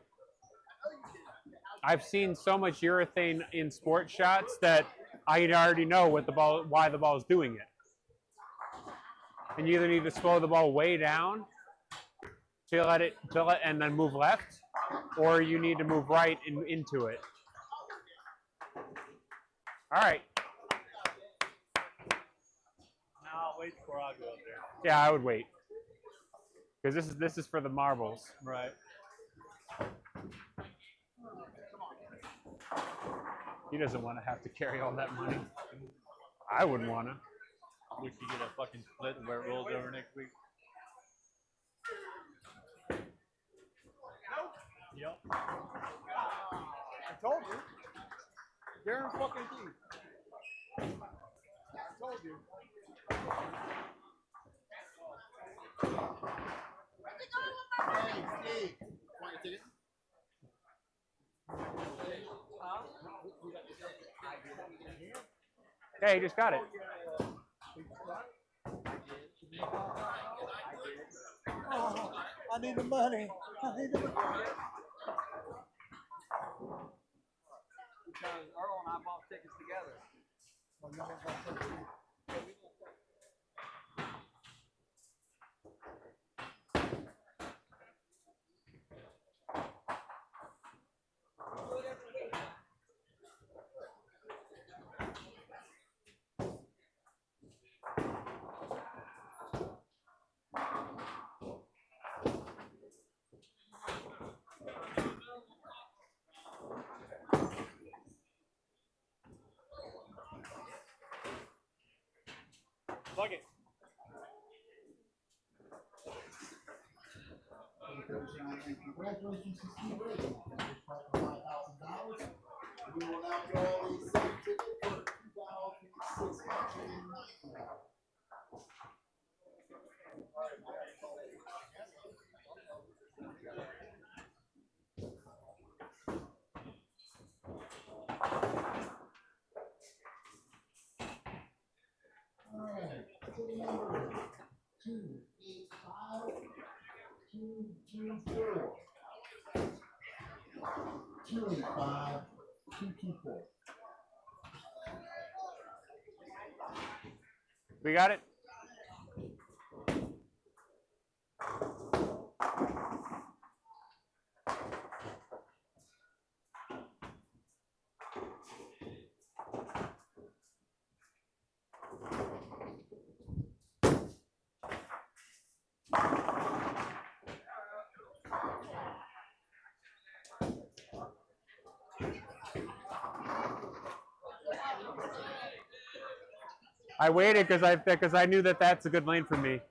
I've seen so much urethane in sports shots that I already know why the ball is doing it. And you either need to slow the ball way down to let it and then move left, or you need to move right into it. All right. Now I'll wait before I go up there. Yeah, I would wait. Because this is for the marbles. Right. He doesn't want to have to carry all that money. I wouldn't want to. We should get a fucking split where it rolls over next week. Yep. I told you. Darren fucking Keith. I told you. Hey, Steve, want your ticket? Hey, he just got it. Oh, I need the money. I need the money. Because Earl and I bought tickets together. Fuck it. Congratulations to Steve Reagan. $5,000. We will now draw the second ticket for $2,609. Alright, ticket number 285-224. 285-224. We got it? I waited because I knew that that's a good lane for me.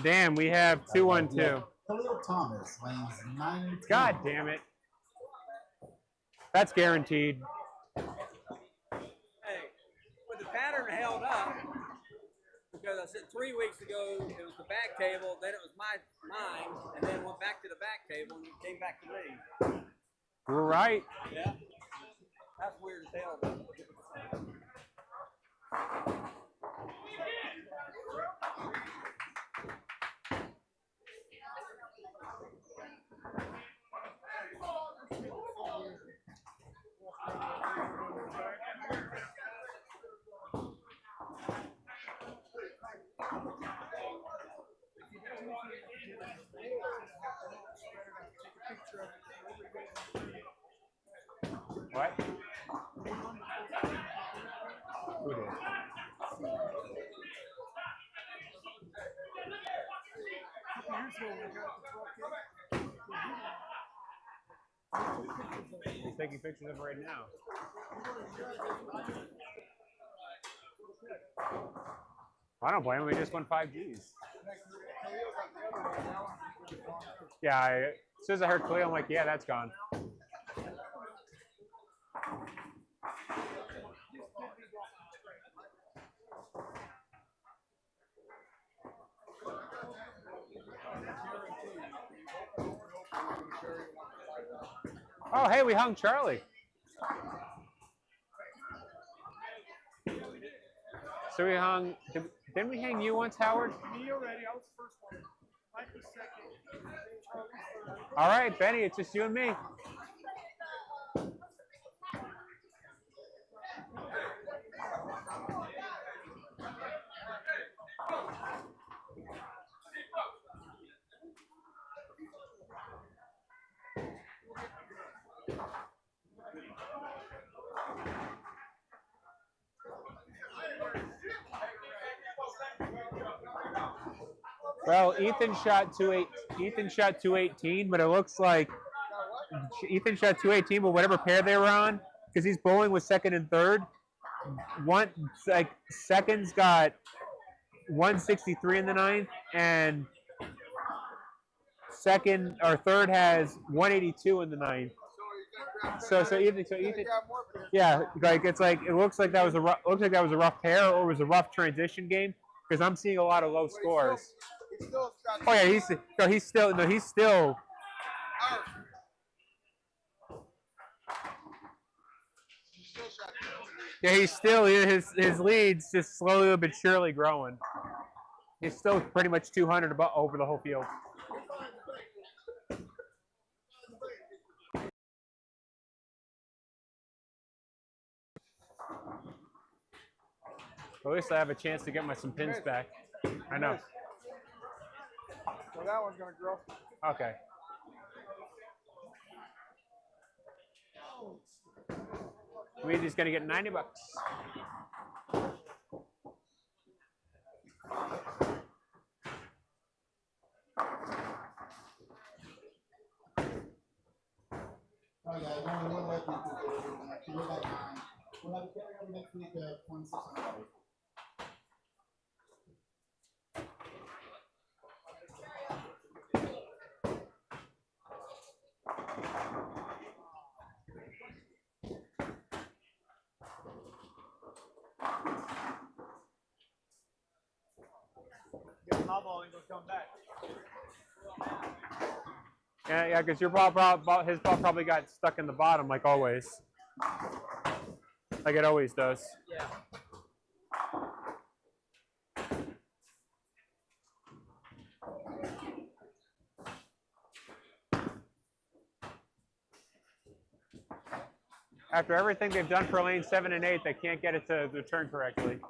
Damn, we have 2-1-2. Khalil Thomas, lanes 9 and 10. God damn it. That's guaranteed. Hey, but the pattern held up because I said 3 weeks ago it was the back table, then it was mine, and then went back to the back table and it came back to me. We're right. Yeah, that's weird as hell. Though. What? Who did? He's taking pictures of it right now. I don't blame him. He just won 5 Gs. Yeah, as soon as I heard Khalil, I'm like, yeah, that's gone. Oh, hey, we hung Charlie. So we hung, didn't we hang you once, Howard? Me already. I was the first one. Mike was second. Charlie third. All right, Benny, it's just you and me. Well, Ethan shot 218, but it looks like Ethan shot 218, but whatever pair they were on, because he's bowling with second and third. One like second's got 163 in the ninth, and second or third has 182 in the ninth. So Ethan, yeah, like it looks like that was a rough pair, or it was a rough transition game, because I'm seeing a lot of low scores. Oh yeah, he's still. Yeah, he's still his lead's just slowly but surely growing. He's still pretty much 200 over the whole field. At least I have a chance to get some pins back. I know. So that one's gonna grow. Okay. Luigi's gonna get $90. Oh yeah, we'll let you do it. You're at 9. We'll have a carryover next week of $2,600. My ball ain't gonna come back. Yeah, because his ball probably got stuck in the bottom, like always. Like it always does. Yeah. After everything they've done for lane 7 and 8, they can't get it to return correctly.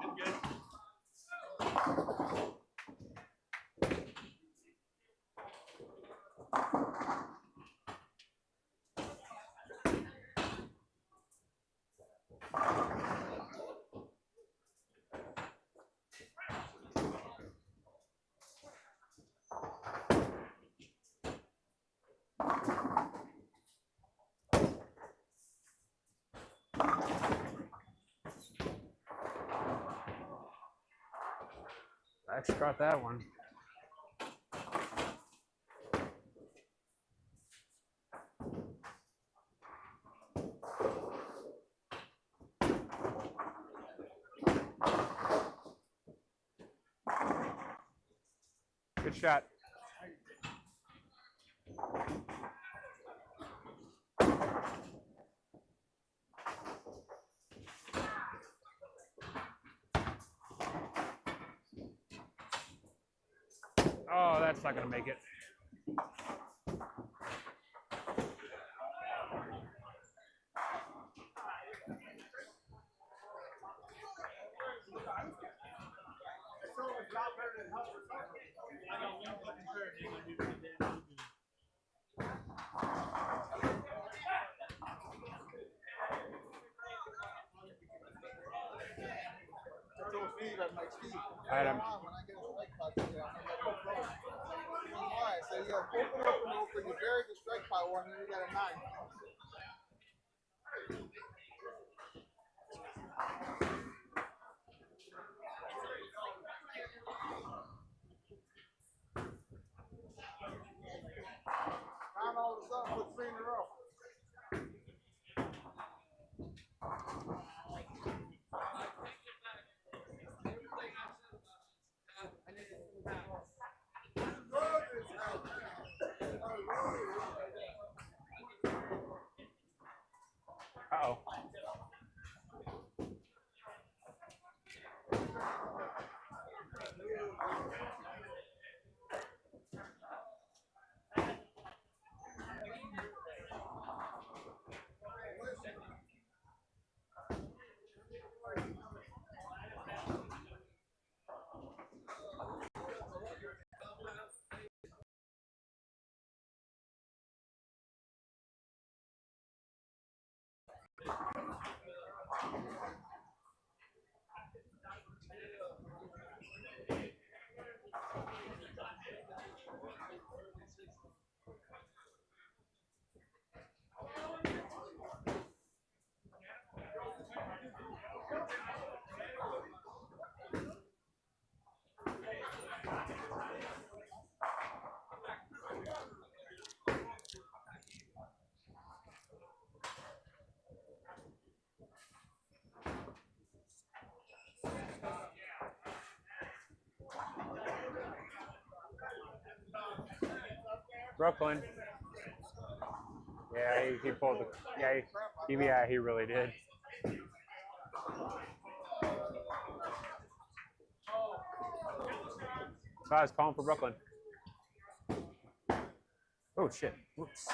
I actually got that one. Good shot. Oh, that's not going to make it. Steve, I'm like, Steve, Adam. when I get a strike pot today, I'm gonna go pro. Why? I said, you know, open, you buried the strike pot one, and then you got a 9. Now all of a sudden, put 3 in a row. Uh-oh. Brooklyn. Yeah, he pulled the. He really did. So I was calling for Brooklyn. Oh shit! Whoops.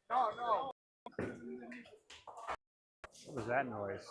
No, no. What was that noise?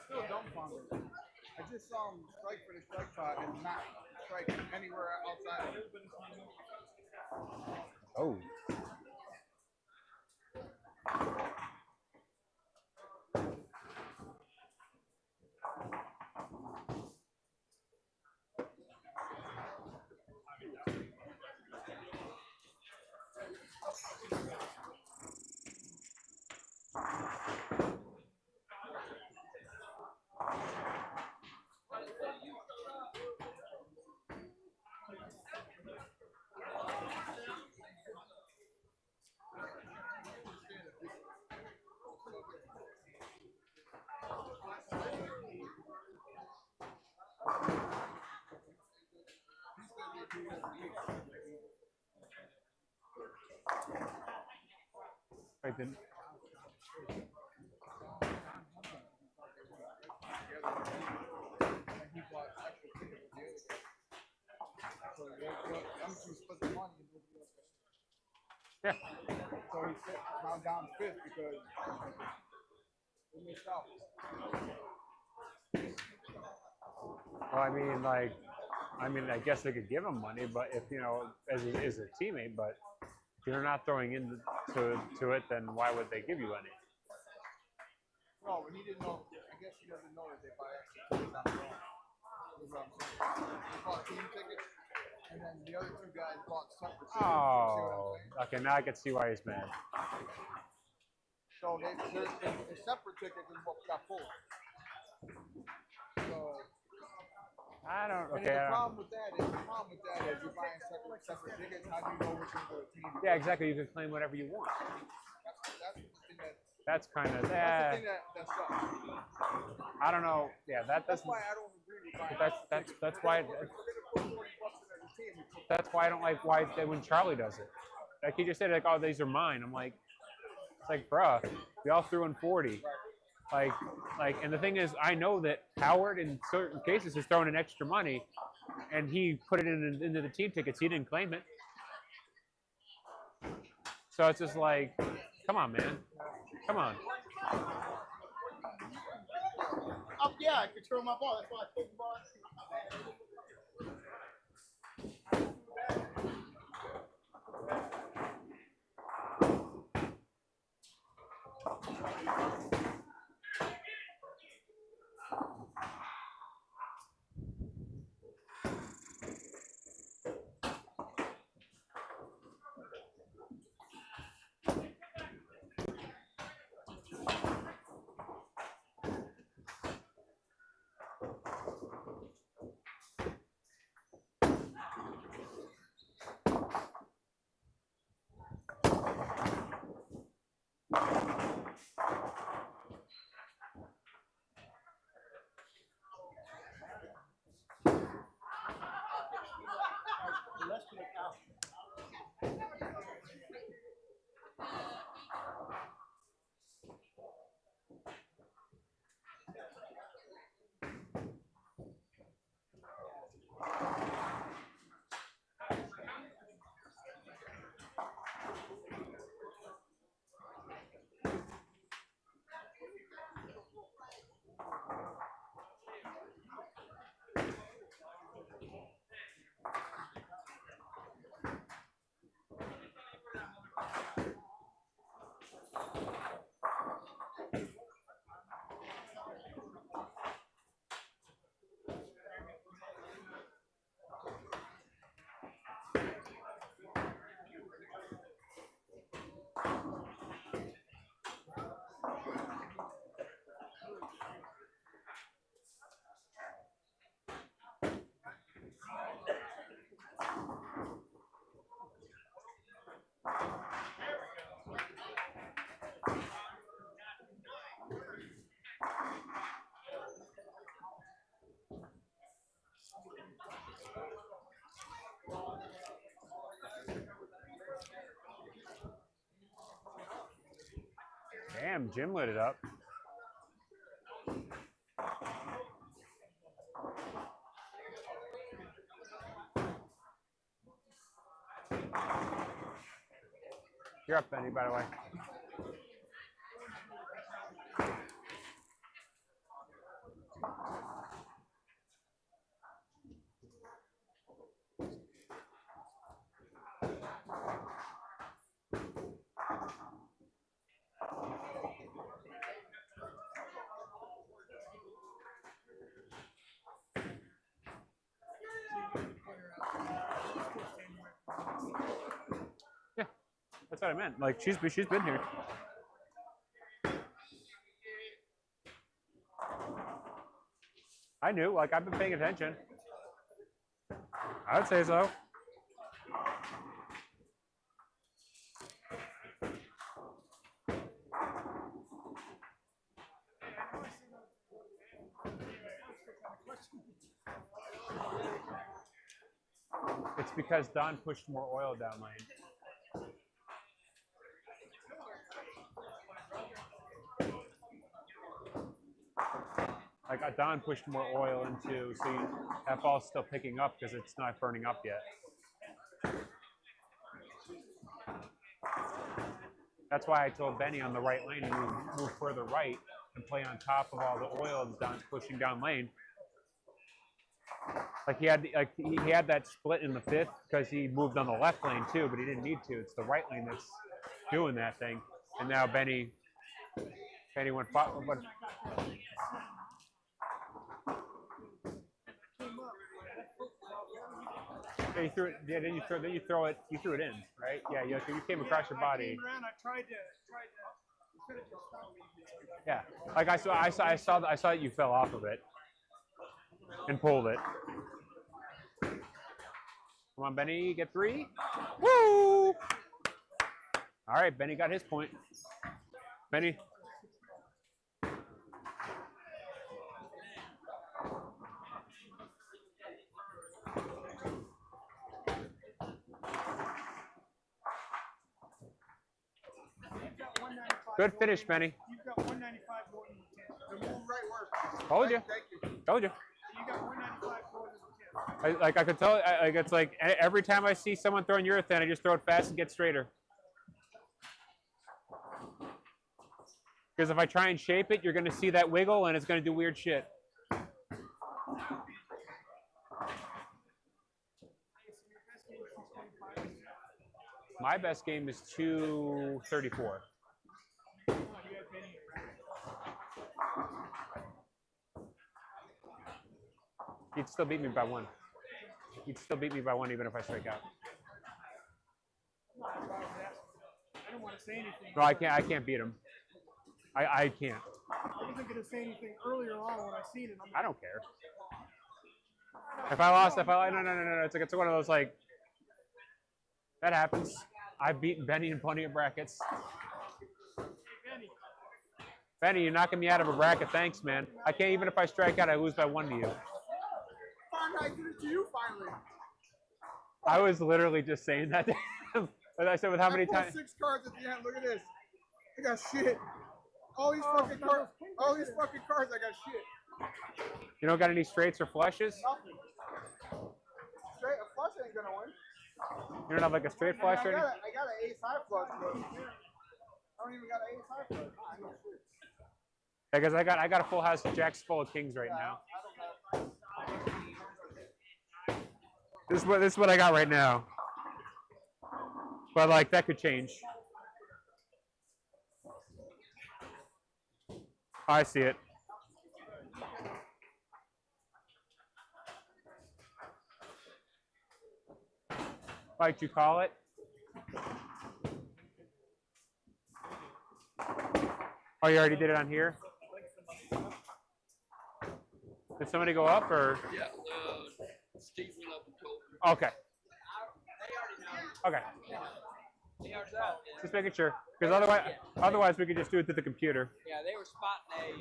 Still dumbfounded. I just saw him strike for the strike shot and not strike anywhere outside of it. Oh. Wait, then. And he bought extra tickets with the other guy. So them two split the money and nobody else got. Yeah. So he's now down fifth because they missed out. Well, I mean, I guess they could give him money, but if you know, as a teammate, but if you're not throwing into to it, then why would they give you any? No, but he didn't know. I guess he doesn't know that they buy extra tickets on their own. That's what I'm saying. They bought team tickets, and then the other two guys bought separate tickets. You see what I'm Oh, saying? okay. Now I can see why he's mad. So the separate tickets is what got pulled. So. I don't. And Okay. the I don't, problem with that is you're buying separate tickets. How do you know which one's for the team? yeah, exactly. You can claim whatever you want. That's the thing That's kind of that's the thing that sucks. I don't know. Yeah, That's that's why I don't agree with buying. that's why If we're gonna put 40 bucks in as a team, we put that's why I don't like why when Charlie does it. Like he just said, like, oh, these are mine. I'm like, it's like, bruh, we all threw in 40. Like, and the thing is, I know that Howard in certain cases has thrown in extra money, and he put it into the team tickets. He didn't claim it. So it's just like, come on, man, come on. Oh, yeah, I control my ball. That's why I take the ball. Damn, Jim lit it up. You're up, Benny, by the way. That's what I meant. Like she's been here. I knew. Like I've been paying attention. I would say so. It's because Don pushed more oil down lane. Like Don pushed more oil into, so that ball's still picking up because it's not burning up yet. That's why I told Benny on the right lane to move further right and play on top of all the oil as Don's pushing down lane. Like he had that split in the fifth because he moved on the left lane too, but he didn't need to. It's the right lane that's doing that thing. And now Benny went. Yeah, you threw it. Yeah, then you throw it. You threw it in, right? Yeah, you came across your body. I came around, I tried to finish the stop. Yeah, like I saw that you fell off of it and pulled it. Come on, Benny, get 3. Woo! All right, Benny got his point. Benny. Good finish, Benny. You've got 195 more than the 10. The move right works. Told you. Thank you. Told you. You got 195 more than the 10. Like I could tell, like it's like every time I see someone throwing urethane, I just throw it fast and get straighter. Because if I try and shape it, you're going to see that wiggle and it's going to do weird shit. My best game is 234. He'd still beat me by 1. He'd still beat me by 1 even if I strike out. I don't want to say anything. No, I can't beat him. I can't. I wasn't going to say anything earlier on when I seen it. I don't care. If I lost, no. It's one of those like, that happens. I've beaten Benny in plenty of brackets. Benny, you're knocking me out of a bracket. Thanks, man. I can't, even if I strike out, I lose by 1 to you. I did it to you finally. I was literally just saying that to him. As I said, with how many times? 6 cards at the end. Look at this. I got shit. All these fucking cards. All these fucking cards. I got shit. You don't got any straights or flushes? Nothing. Straight a flush ain't gonna win. You don't have like a straight flush or anything? I got an ace high flush, but I don't even got an ace high flush. I know shit. Yeah, because I got a full house of jacks full of kings right now. This is what I got right now. But like that could change. I see it. Why'd you call it? Oh, you already did it on here? Did somebody go up or? Yeah, Steve went up and told me. Okay. Okay. Just making sure, because otherwise we could just do it through the computer. Yeah, they were spotting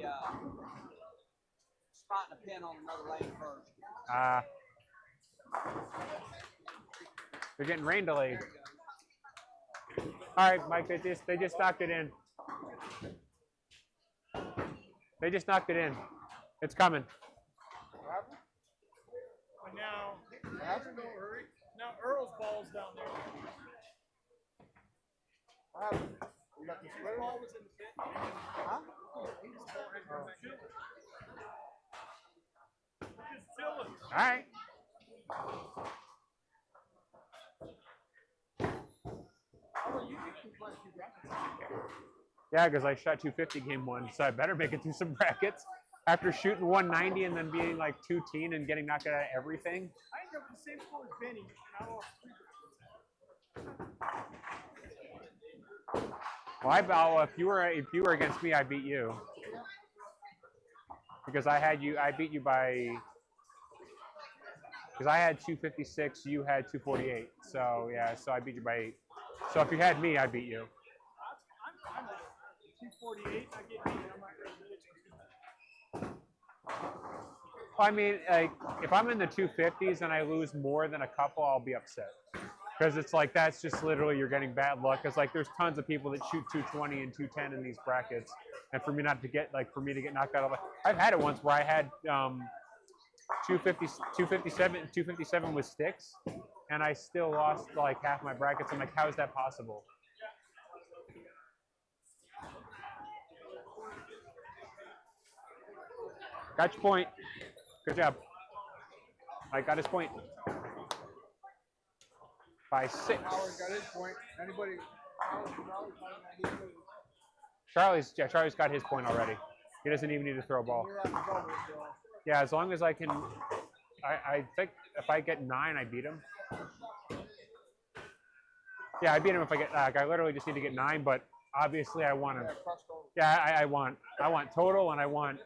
a pin on another lane first. They're getting rain delayed. All right, Mike. They just knocked it in. They just knocked it in. It's coming. But now, no hurry. Now Earl's ball's down there. You got the splitter? Ball was in the pit. Huh? Just chilling. All right. Yeah, because I shot 250 game 1, so I better make it through some brackets. After shooting 190 and then being like 2-teen and getting knocked out of everything. I ended up with the same score as Benny, and I lost 3. Well, if you were against me, I beat you. Because I beat you by. Because I had 256, you had 248. So yeah, so I beat you by 8. So if you had me, I beat you. I'm 248. I get beat. I'm not really. I mean, like, if I'm in the 250s and I lose more than a couple, I'll be upset. Because it's like, that's just literally, you're getting bad luck. Because, like, there's tons of people that shoot 220 and 210 in these brackets. And for me not to get, like, for me to get knocked out of, I've had it once where I had 257 with sticks. And I still lost, like, half my brackets. I'm like, how is that possible? Got your point. Good job. I got his point. By 6. Howard got his point. Anybody? Charlie's got his point already. He doesn't even need to throw a ball. Yeah, as long as I can. I think if I get 9, I beat him. Yeah, I beat him if I get. I literally just need to get 9, but obviously I want to. Yeah, I want total, and I want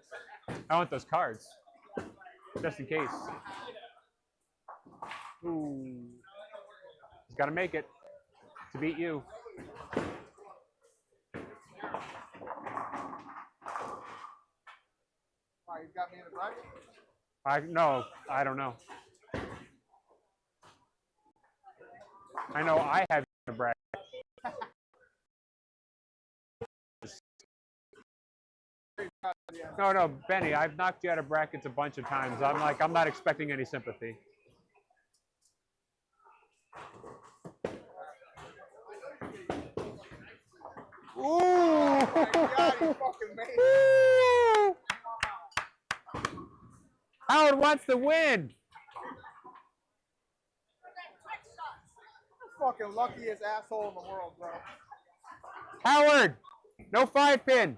those cards, just in case. Ooh. He's got to make it to beat you. You got me in the bracket? No, I don't know. I know I have a bracket. No, Benny, I've knocked you out of brackets a bunch of times. I'm not expecting any sympathy. Ooh! Oh my God, he fucking made it. Howard wants to win. Fucking luckiest asshole in the world, bro. Howard, no 5-pin.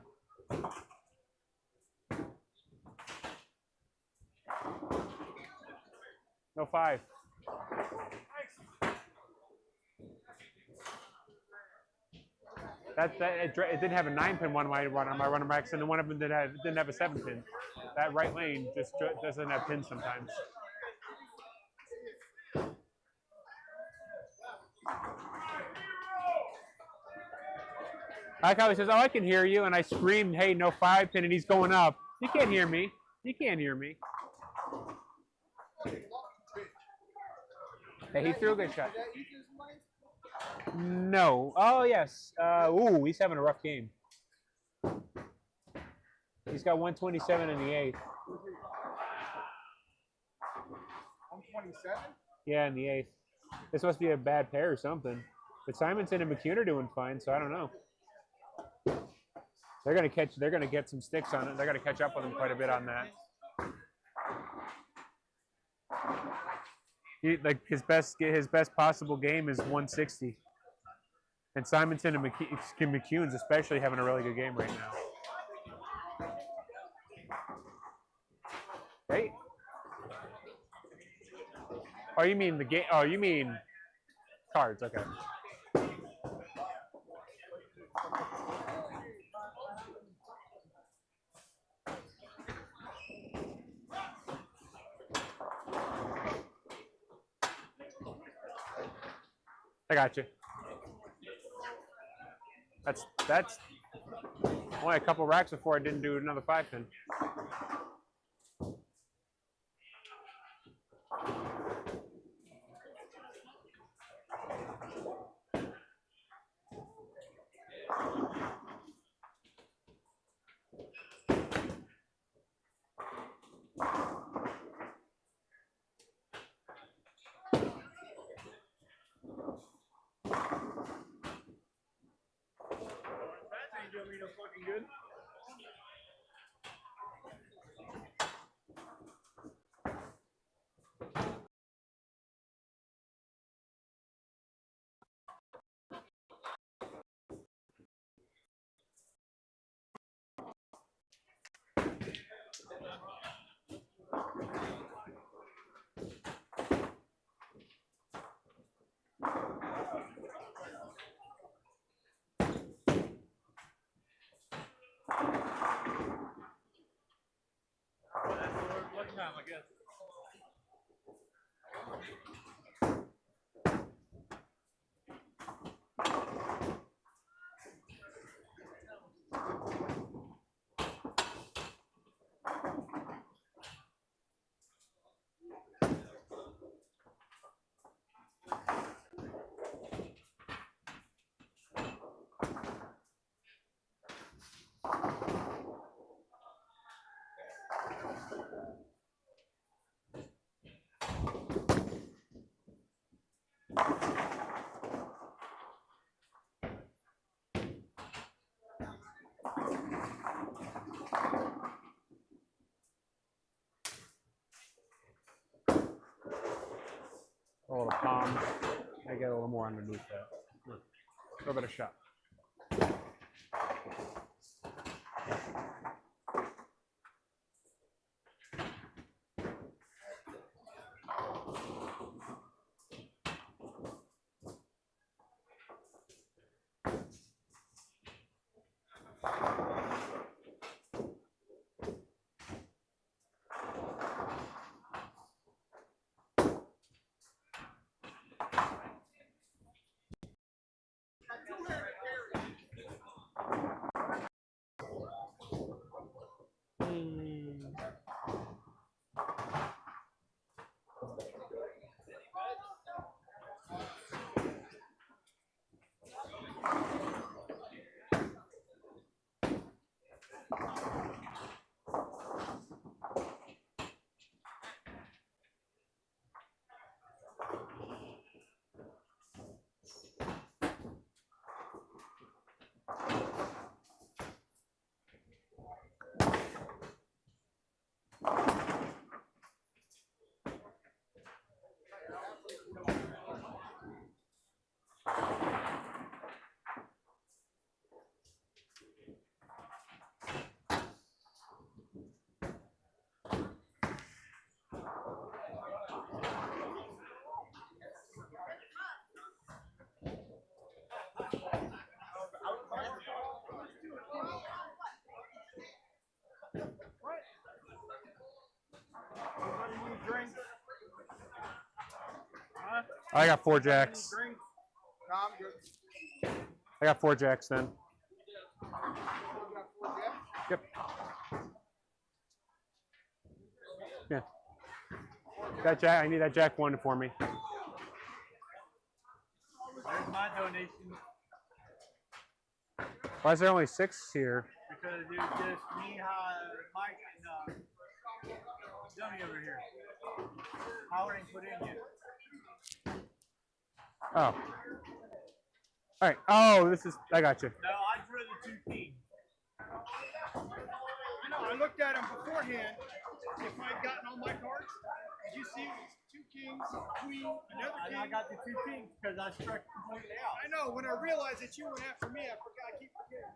No 5. It didn't have a 9-pin one on my running backs, and then one of them didn't have a 7-pin. That right lane just doesn't have pins sometimes. I like how he says, "Oh, I can hear you," and I screamed, "Hey, no 5-pin," and he's going up. You can't hear me. You can't hear me. Hey, he threw a good shot. No. Oh, yes. Ooh, he's having a rough game. He's got 127 in the 8th. 127? Yeah, in the 8th. This must be a bad pair or something. But Simonson and McCune are doing fine, so I don't know. They're gonna get some sticks on it. They're gonna catch up with him quite a bit on that. His best possible game is 160. And Simonson and McCune's especially having a really good game right now. Hey. Oh, you mean the game? Oh, you mean cards? Okay. I got you. That's only a couple racks before I didn't do another 5-pin. Fucking good. time, I guess. A little palm. I get a little more underneath that. A little bit of shot. I got 4 jacks. No, I'm good. I got 4 jacks then. You got 4 jacks? Yep. Yeah. That jack. I need that jack 1 for me. There's my donation. Why is there only 6 here? Because it's just me, Mike, and Johnny over here. Howard ain't put in yet. Oh. All right. Oh, this is. I got you. No, I drew the 2 kings. You know, I looked at him beforehand. If I'd gotten all my cards, did you see it was 2 kings, queen, another king? I got the 2 kings because I struck completely out. I know. When I realized that you went after me, I forgot. I keep forgetting.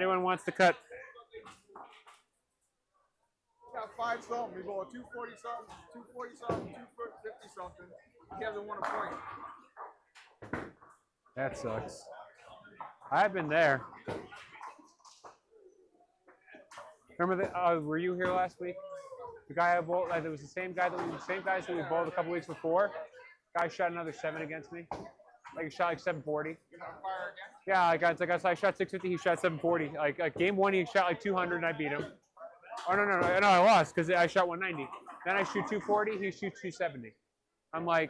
Anyone wants to cut? Got 5 something. We go a 240 something, 240 something, 250 something. He hasn't won a point. That sucks. I've been there. Remember were you here last week? The guy I bowled, it was the same guys that we bowled a couple weeks before. Guy shot another 7 against me. Like he shot like 740. Yeah, I shot 650. He shot 740. Like game 1, he shot like 200, and I beat him. Oh no, I lost because I shot 190. Then I shoot 240. He shoots 270. I'm like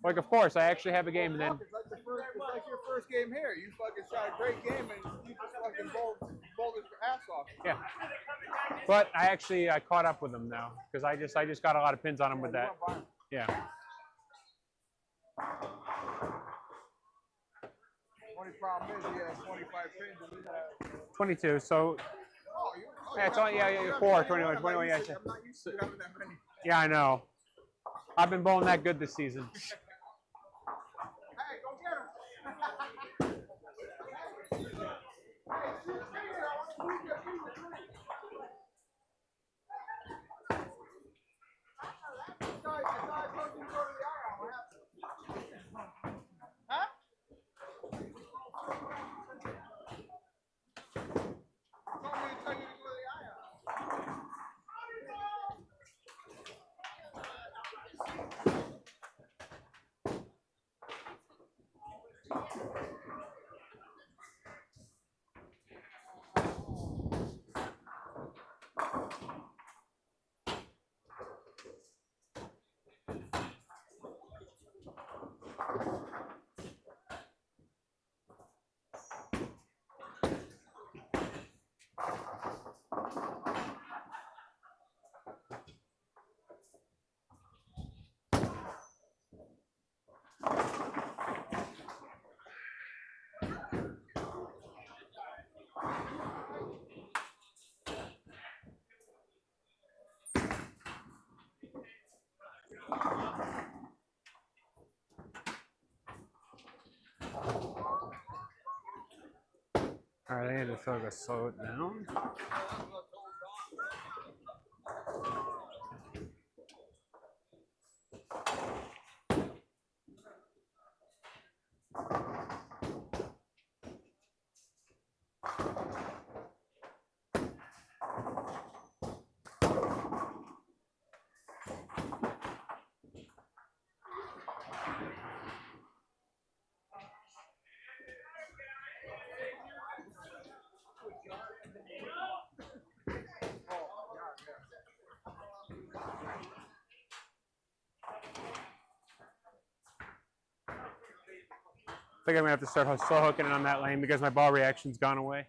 of course I actually have a game, and then. It's like your first game here. You fucking shot a great game, and you just fucking bowled his ass off. Yeah. But I caught up with him now because I just got a lot of pins on him with that. Yeah. Only problem is he has 25 pins and we have 22. So. Yeah, it's only 4, 21, 21. Yeah. I'm not used to having that many. Yeah, I know. I've been bowling that good this season. Hey, go get him. All right, I need to slow it down. I think I'm gonna have to start slow hooking it on that lane because my ball reaction's gone away.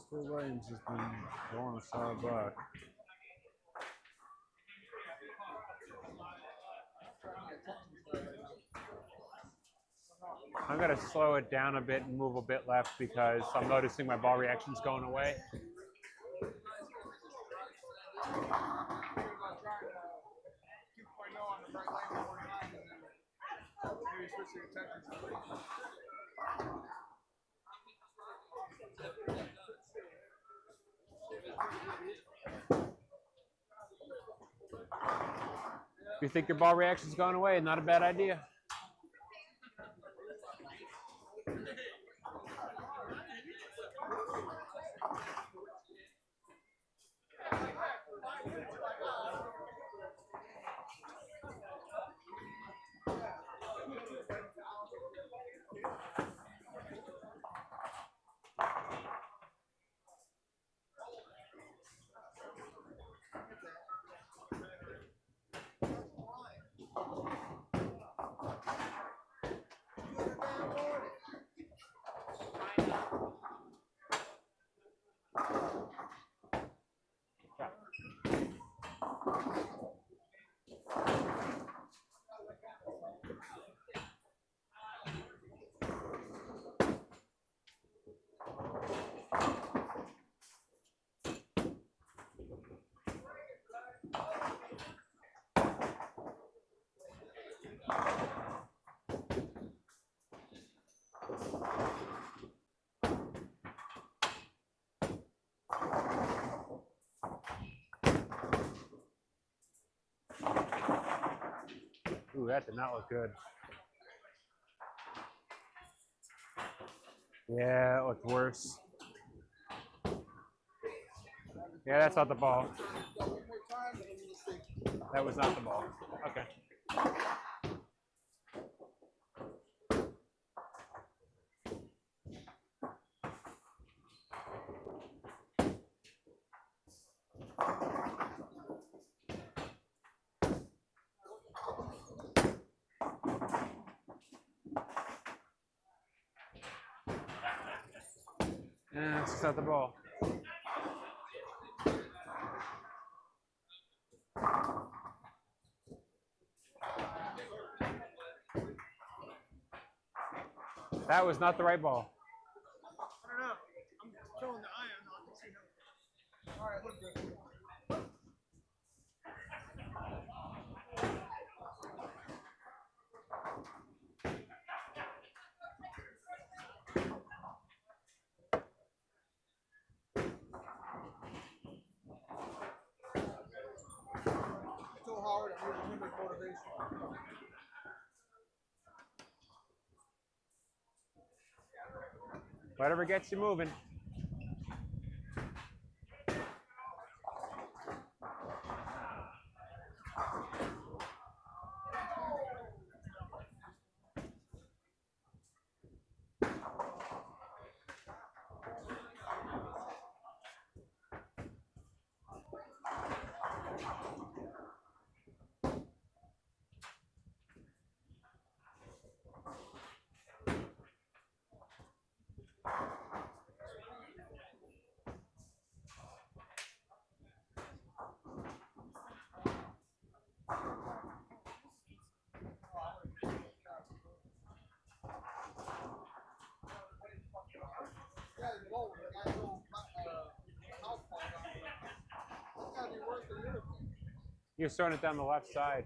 Still Williams has been going a solid buck. I'm gonna slow it down a bit and move a bit left because I'm noticing my ball reaction's going away. If you think your ball reaction's going away, not a bad idea. Ooh, that did not look good. Yeah, it looked worse. Yeah, that's not the ball. That was not the ball. Okay. Yeah, it's not the ball. That was not the right ball. I don't know. I'm throwing the iron on to see how. All right, look good. I told Howard I'm using him as motivation. Whatever gets you moving. You're throwing it down the left side.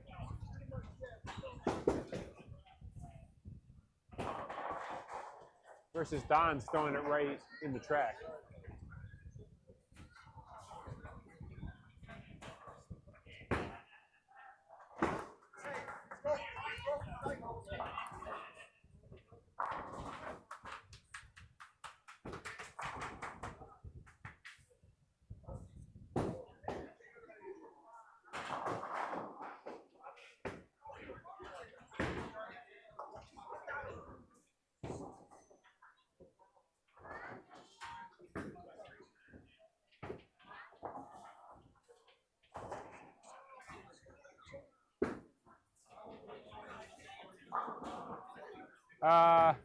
Versus Don's throwing it right in the track. Howard,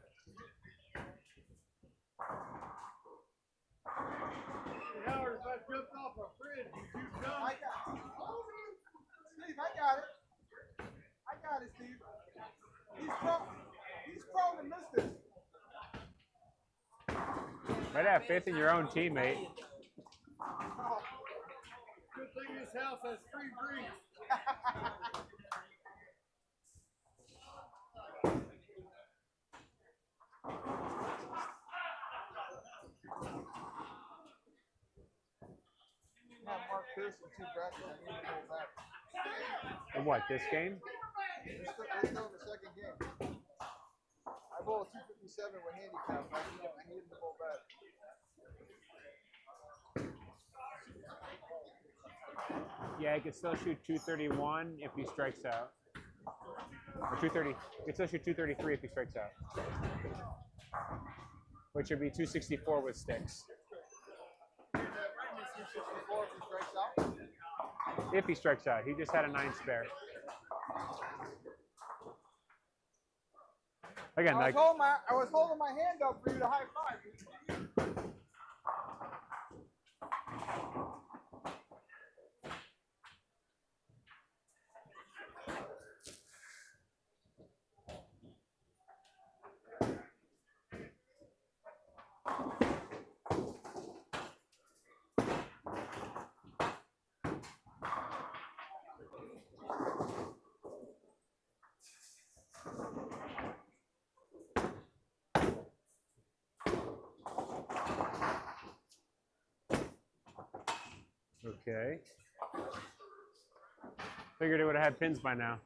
if I jumped off a bridge, would you jump? Steve, I got it. I got it, Steve. He's prone to miss this. Might have faith in your own teammate. Good thing this house has free drinks. Not Mark Pearson, two brackets. I need to go back. And what, this game? We're still in the second game. I bowled 257 with handicap. I need him to bowl back. Yeah, he can still shoot 231 if he strikes out. Or 230. He can still shoot 233 if he strikes out. Which would be 264 with sticks. 264 if he strikes out. If he strikes out. He just had a 9 spare. Again, I was holding my hand up for you to high five. Okay. Figured it would have had pins by now.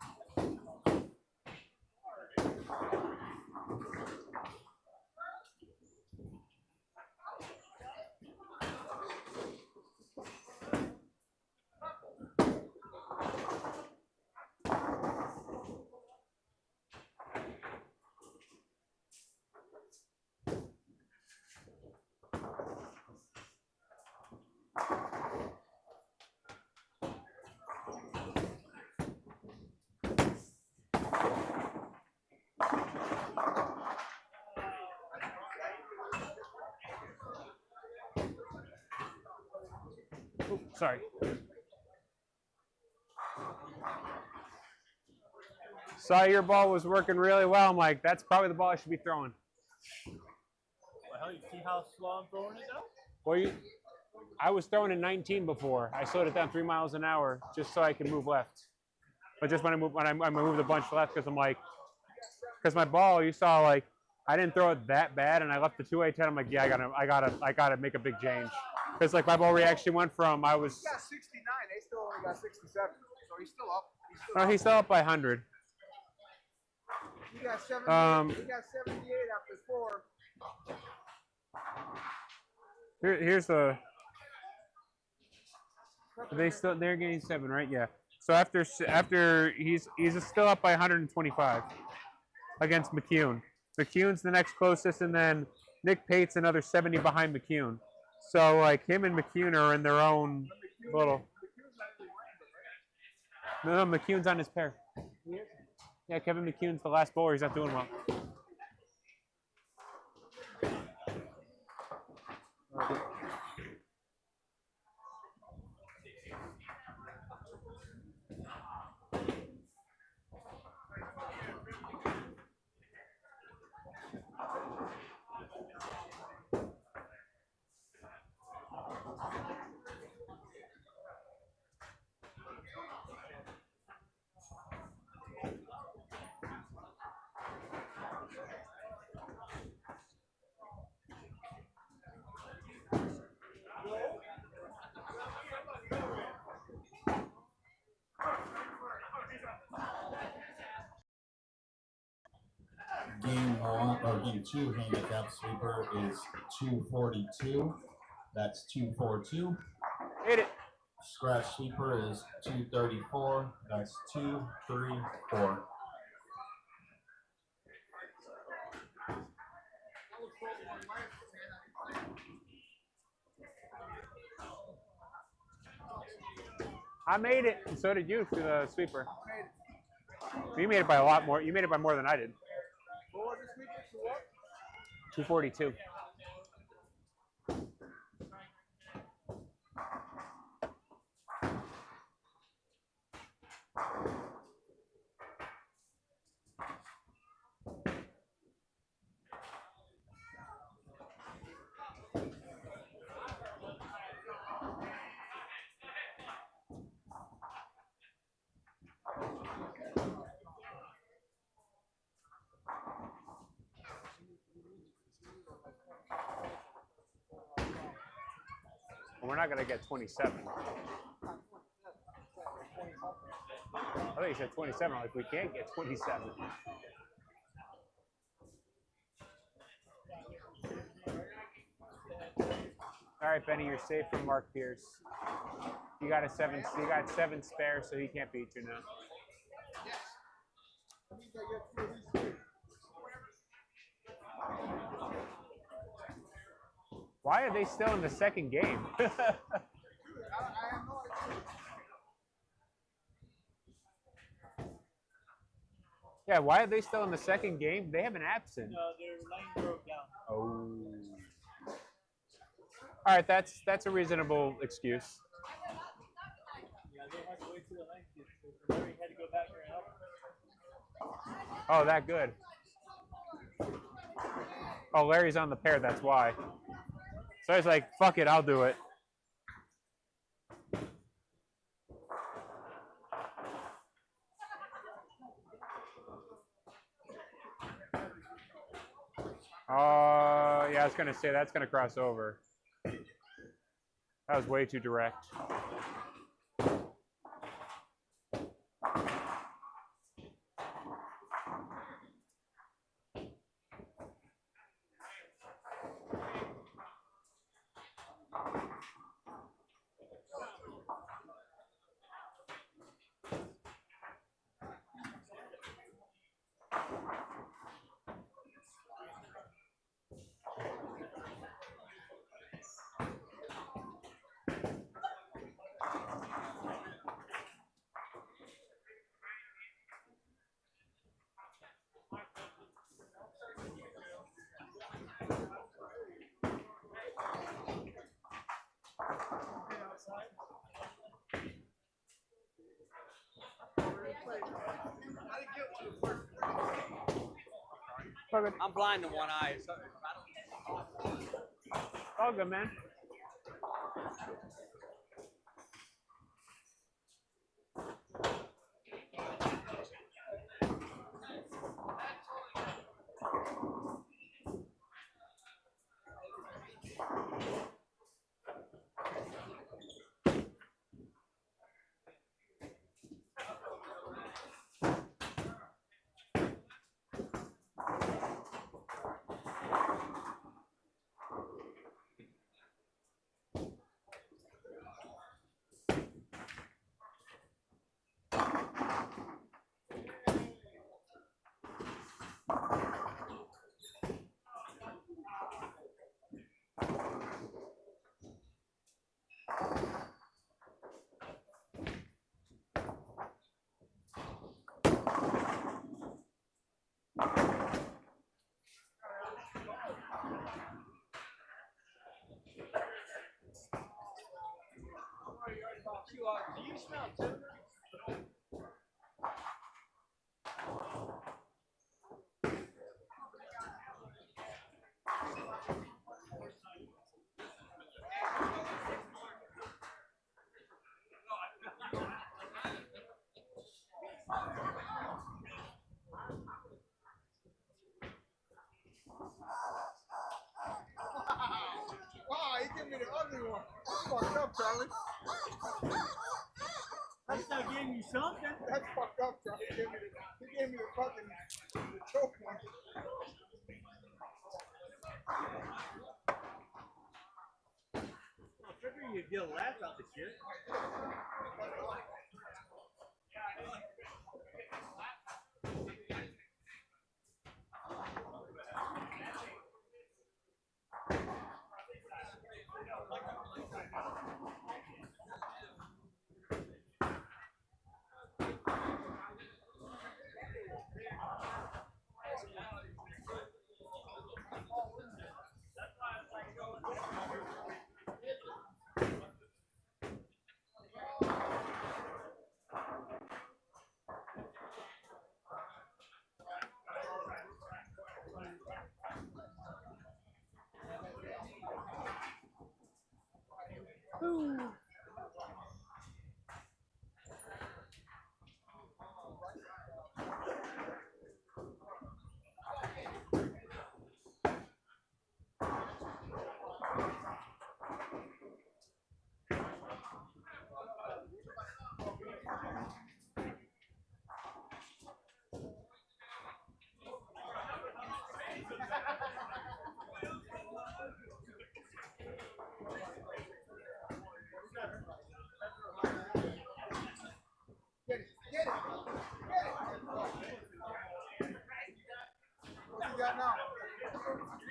Oops, sorry. Saw your ball was working really well. I'm like, that's probably the ball I should be throwing. Well, hell, you see how slow I'm throwing it now? Well, I was throwing in 19 before. I slowed it down 3 miles an hour just so I could move left. But just when I moved a bunch left because I'm like, because my ball, you saw like, I didn't throw it that bad and I left the 2-8-10. I'm like, yeah, I gotta make a big change. Because like my ball reaction went from I was. He got 69. They still only got 67. So he's still up. He's still up by 100. He got 78. He got 78 after 4. Here's the. They're getting 7, right? Yeah. So after he's still up by 125 against McCune. McCune's the next closest, and then Nick Pate's another 70 behind McCune. So like him and McCune are in their own little. No, McCune's on his pair. Yeah, Kevin McCune's the last bowler. He's not doing well. Game 2 handicap sweeper is 242. That's 242. Hit it. Scratch sweeper is 234. That's 234. I made it, and so did you for the sweeper. You made it by a lot more. You made it by more than I did. What was the sweeper? what? 242. Well, we're not going to get 27. I think you said 27. Like, we can't get 27. All right, Benny, you're safe from Mark Pierce. You got 7 spare, so he can't beat you now. Yes. I think I get 2 of these 3. Why are they still in the second game? Dude, I have no idea. Yeah, why are they still in the second game? They have an absent. No, their lane broke down. Oh. All right, that's a reasonable excuse. Yeah, they had to wait till the lane gets so Larry had to go back there and help. Oh, that good. Oh, Larry's on the pair, that's why. So he's like, fuck it, I'll do it. Yeah, I was going to say that's going to cross over. That was way too direct. I'm blind in one eye. So All good, man. do you smell too? Wow, he gave me the ugly one. That's fucked up, Charlie. I still gave you something. That's fucked up, Charlie. He gave me the fucking the choke one. I figure you'd get a laugh out the shit.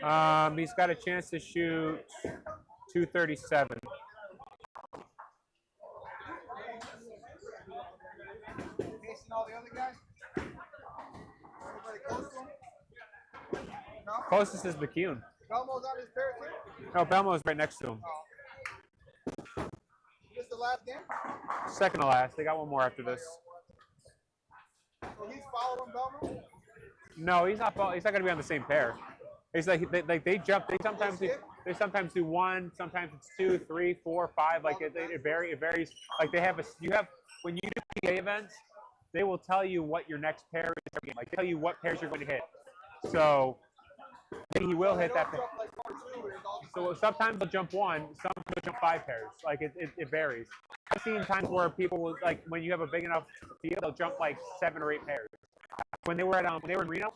He's got a chance to shoot 237. Facing all the other guys? Anybody close to him? No? Closest is McCune. Belmo's on his pair too? No, Belmo's right next to him. Oh. This the last game? Second to last. They got one more after this. So he's following Belmo? No, he's not. He's not going to be on the same pair. It's like they jump. They sometimes do one. Sometimes it's 2, 3, 4, 5. Like it varies. Like they have when you do PA events, they will tell you what your next pair is. Every game. Like they tell you what pairs you're going to hit. So maybe he will hit that pair. So sometimes they'll jump one. Sometimes they'll jump 5 pairs. Like it varies. I've seen times where people will, like when you have a big enough field, they'll jump like 7 or 8 pairs. When they were in Reno,